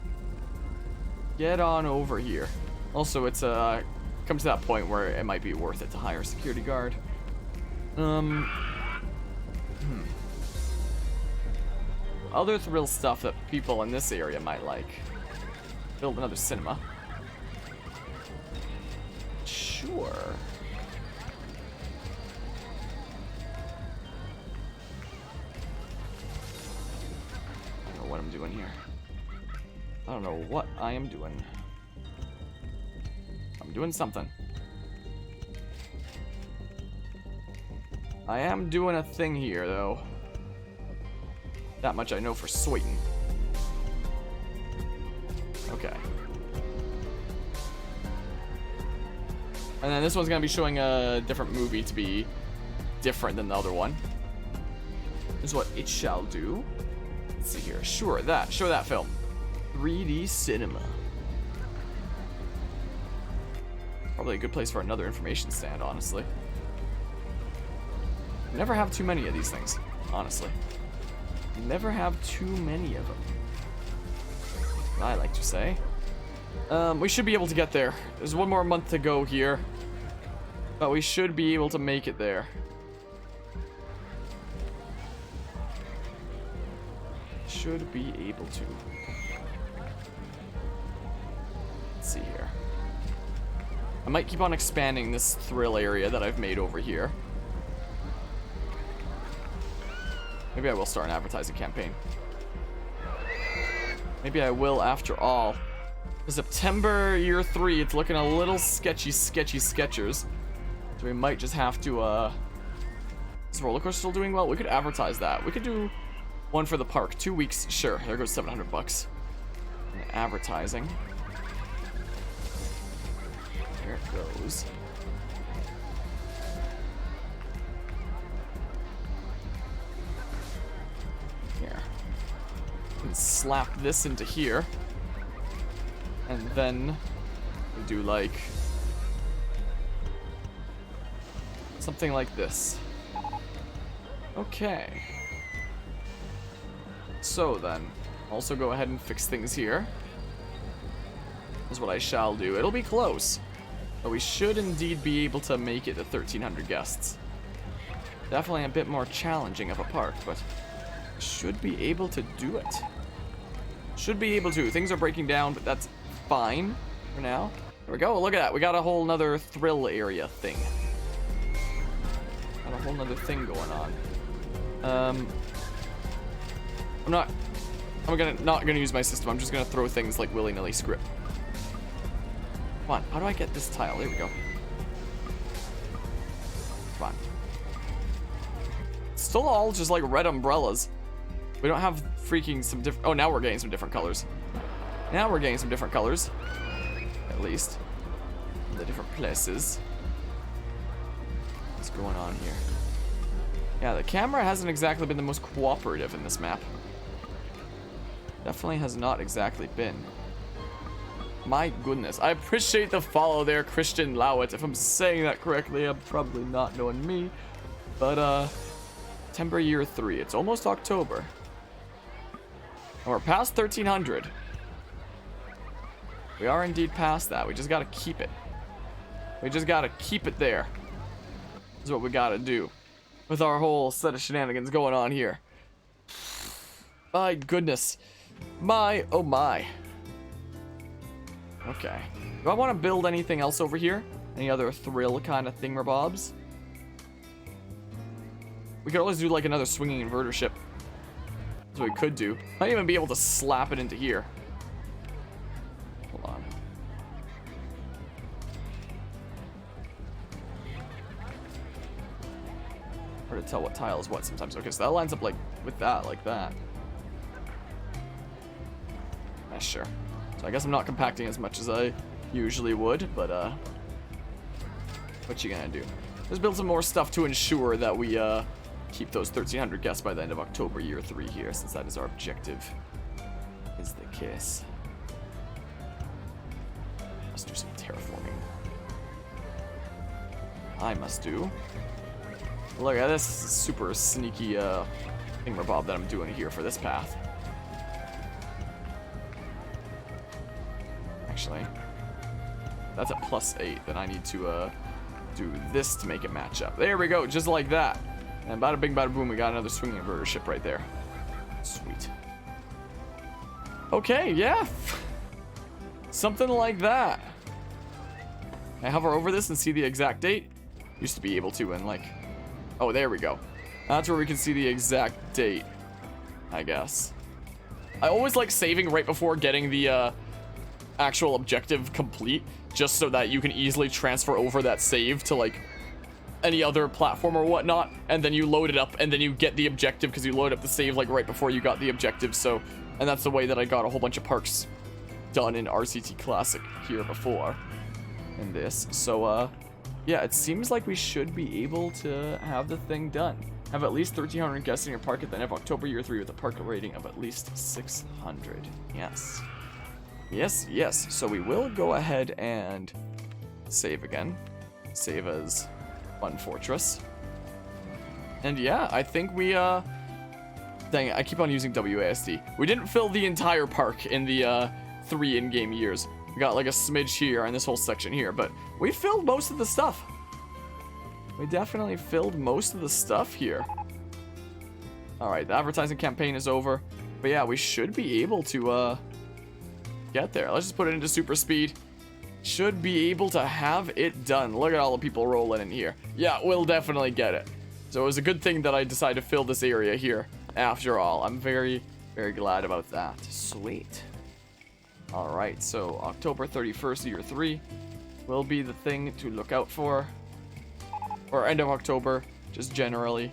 Get on over here. Also, it's come to that point where it might be worth it to hire a security guard. Other thrill stuff that people in this area might like. Build another cinema. Sure. I don't know what I'm doing here. I don't know what I am doing. I'm doing something. I am doing a thing here, though. That much I know for certain. Okay. And then this one's gonna be showing a different movie to be different than the other one. This is what it shall do. Let's see here. Sure, that. Show that film. 3D cinema. Probably a good place for another information stand, honestly. Never have too many of these things, honestly. Never have too many of them. I like to say. We should be able to get there. There's one more month to go here. But we should be able to make it there. Should be able to. Let's see here. I might keep on expanding this thrill area that I've made over here. Maybe I will start an advertising campaign. Maybe I will after all. For September year 3, it's looking a little sketchy sketchers. So we might just have to, is RollerCoaster still doing well? We could advertise that. We could do one for the park. 2 weeks, sure. There goes 700 bucks. And advertising. There it goes. And slap this into here, and then we do like something like this. Okay, so then also go ahead and fix things here. Is what I shall do. It'll be close, but we should indeed be able to make it to 1,300 guests. Definitely a bit more challenging of a park, but should be able to do it. Should be able to. Things are breaking down, but that's fine for now. There we go. Look at that. We got a whole nother thrill area thing. Got a whole nother thing going on. I'm not gonna use my system. I'm just gonna throw things like willy-nilly script. Come on. How do I get this tile? There we go. Come on. It's still all just like red umbrellas. We don't have freaking some different... Oh, now we're getting some different colors. Now we're getting some different colors. At least. In the different places. What's going on here? Yeah, the camera hasn't exactly been the most cooperative in this map. Definitely has not exactly been. My goodness. I appreciate the follow there, Christian Lowett. If I'm saying that correctly, I'm probably not knowing me. But, September year 3. It's almost October. And we're past 1300. We are indeed past that. We just gotta keep it. We just gotta keep it there. Is what we gotta do. With our whole set of shenanigans going on here. My goodness. My, oh my. Okay. Do I want to build anything else over here? Any other thrill kind of thingamabobs? We could always do like another swinging inverter ship. That's what we could do. Might even be able to slap it into here. Hold on. Hard to tell what tile is what sometimes. Okay, so that lines up like with that, like that. Yeah, sure. So I guess I'm not compacting as much as I usually would, but what you gonna do? Let's build some more stuff to ensure that we keep those 1300 guests by the end of October year 3 here, since that is our objective. Is the case. Let's do some terraforming. I must do. Look at this super sneaky thingamabob that I'm doing here for this path. Actually, that's at +8. Then I need to do this to make it match up. There we go, just like that. And bada bing, bada boom, we got another swinging inverter ship right there. Sweet. Okay, yeah. Something like that. Can I hover over this and see the exact date? Used to be able to, and like, oh, there we go. That's where we can see the exact date, I guess. I always like saving right before getting the actual objective complete, just so that you can easily transfer over that save to like any other platform or whatnot, and then you load it up and then you get the objective because you load up the save like right before you got the objective. So, and that's the way that I got a whole bunch of parks done in RCT Classic here before in this. So yeah, it seems like we should be able to have the thing done. Have at least 1300 guests in your park at the end of October year 3 with a park rating of at least 600. Yes. Yes, yes. So we will go ahead and save again. Save as Fun Fortress. And yeah, I think we, dang it, I keep on using WASD. We didn't fill the entire park in the 3 in-game years. We got like a smidge here and this whole section here, but we filled most of the stuff. We definitely filled most of the stuff here. Alright, the advertising campaign is over. But yeah, we should be able to, get there. Let's just put it into super speed. Should be able to have it done. Look at all the people rolling in here. Yeah, we'll definitely get it. So it was a good thing that I decided to fill this area here after all. I'm very, very glad about that. Sweet. Alright, so October 31st, year 3 will be the thing to look out for. Or end of October, just generally.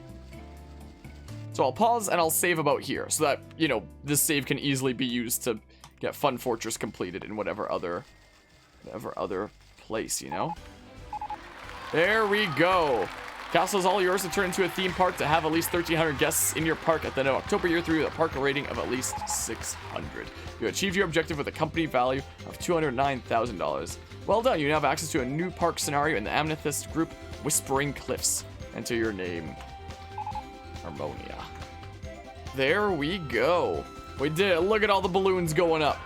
So I'll pause and I'll save about here so that, you know, this save can easily be used to get Fun Fortress completed in whatever other place, you know? There we go. Castle is all yours to turn into a theme park to have at least 1,300 guests in your park at the end of October year 3 with a park rating of at least 600. You achieved your objective with a company value of $209,000. Well done, you now have access to a new park scenario in the Amethyst group, Whispering Cliffs. Enter your name, Harmonia. There we go. We did it. Look at all the balloons going up.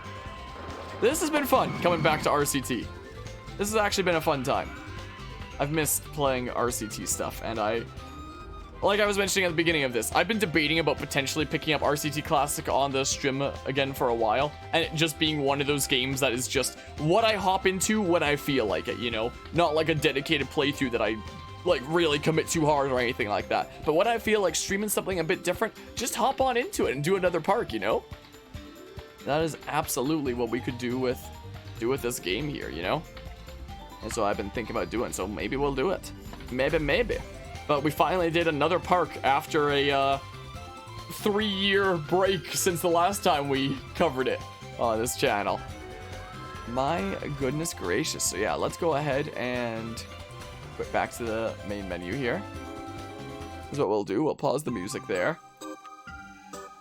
This has been fun, coming back to RCT. This has actually been a fun time. I've missed playing RCT stuff, and like I was mentioning at the beginning of this, I've been debating about potentially picking up RCT Classic on the stream again for a while, and it just being one of those games that is just what I hop into when I feel like it, you know? Not like a dedicated playthrough that I like really commit too hard or anything like that. But when I feel like streaming something a bit different, just hop on into it and do another park, you know? That is absolutely what we could do with this game here, you know? And so I've been thinking about doing, so maybe we'll do it. Maybe. But we finally did another park after a 3-year break since the last time we covered it on this channel. My goodness gracious. So yeah, let's go ahead and quit back to the main menu here. This is what we'll do. We'll pause the music there.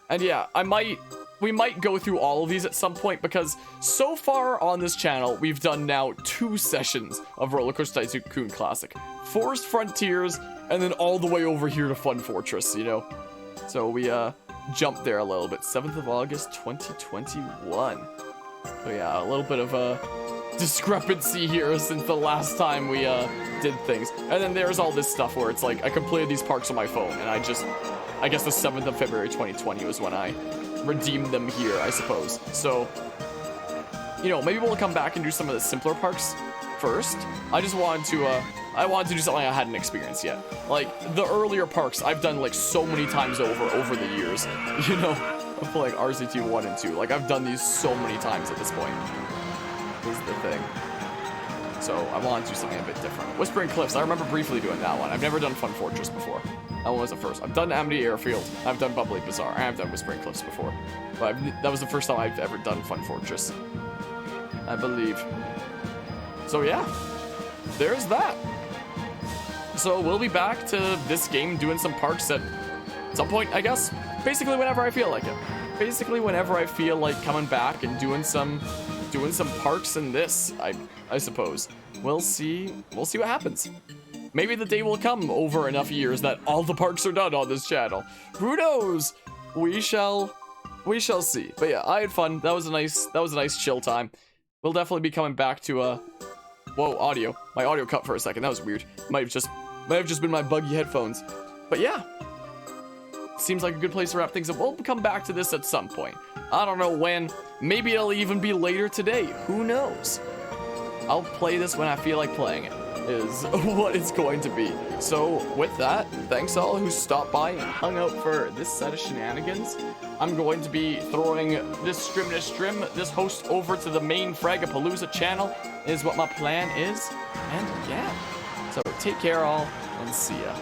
And yeah, I might we might go through all of these at some point, because so far on this channel, we've done now 2 sessions of RollerCoaster Tycoon Classic. Forest Frontiers, and then all the way over here to Fun Fortress, you know? So we, jumped there a little bit. 7th of August, 2021. So yeah, a little bit of a discrepancy here since the last time we, did things. And then there's all this stuff where it's like, I completed these parks on my phone, and I guess the 7th of February, 2020 was when I redeemed them here, I suppose. So, you know, maybe we'll come back and do some of the simpler parks first. I just wanted to, I wanted to do something I hadn't experienced yet. Like, the earlier parks, I've done, like, so many times over the years. You know, of playing RCT 1 and 2. Like, I've done these so many times at this point. Is the thing. So, I wanted to do something a bit different. Whispering Cliffs, I remember briefly doing that one. I've never done Fun Fortress before. That one was the first. I've done Amity Airfield. I've done Bubbly Bazaar. And I've done Whispering Cliffs before. But that was the first time I've ever done Fun Fortress, I believe. So yeah, there's that. So we'll be back to this game doing some parks at some point, I guess. Basically whenever I feel like it. Basically whenever I feel like coming back and doing some parks in this, I suppose. We'll see what happens. Maybe the day will come over enough years that all the parks are done on this channel. Who knows? We shall see. But yeah, I had fun. That was a nice chill time. We'll definitely be coming back to whoa, audio. My audio cut for a second. That was weird. Might have just been my buggy headphones. But yeah. Seems like a good place to wrap things up. We'll come back to this at some point. I don't know when. Maybe it'll even be later today. Who knows? I'll play this when I feel like playing it, is what it's going to be. So with that, thanks all who stopped by and hung out for this set of shenanigans. I'm going to be throwing this this host over to the main Fragapalooza channel, is what my plan is. And yeah, so take care all, and see ya.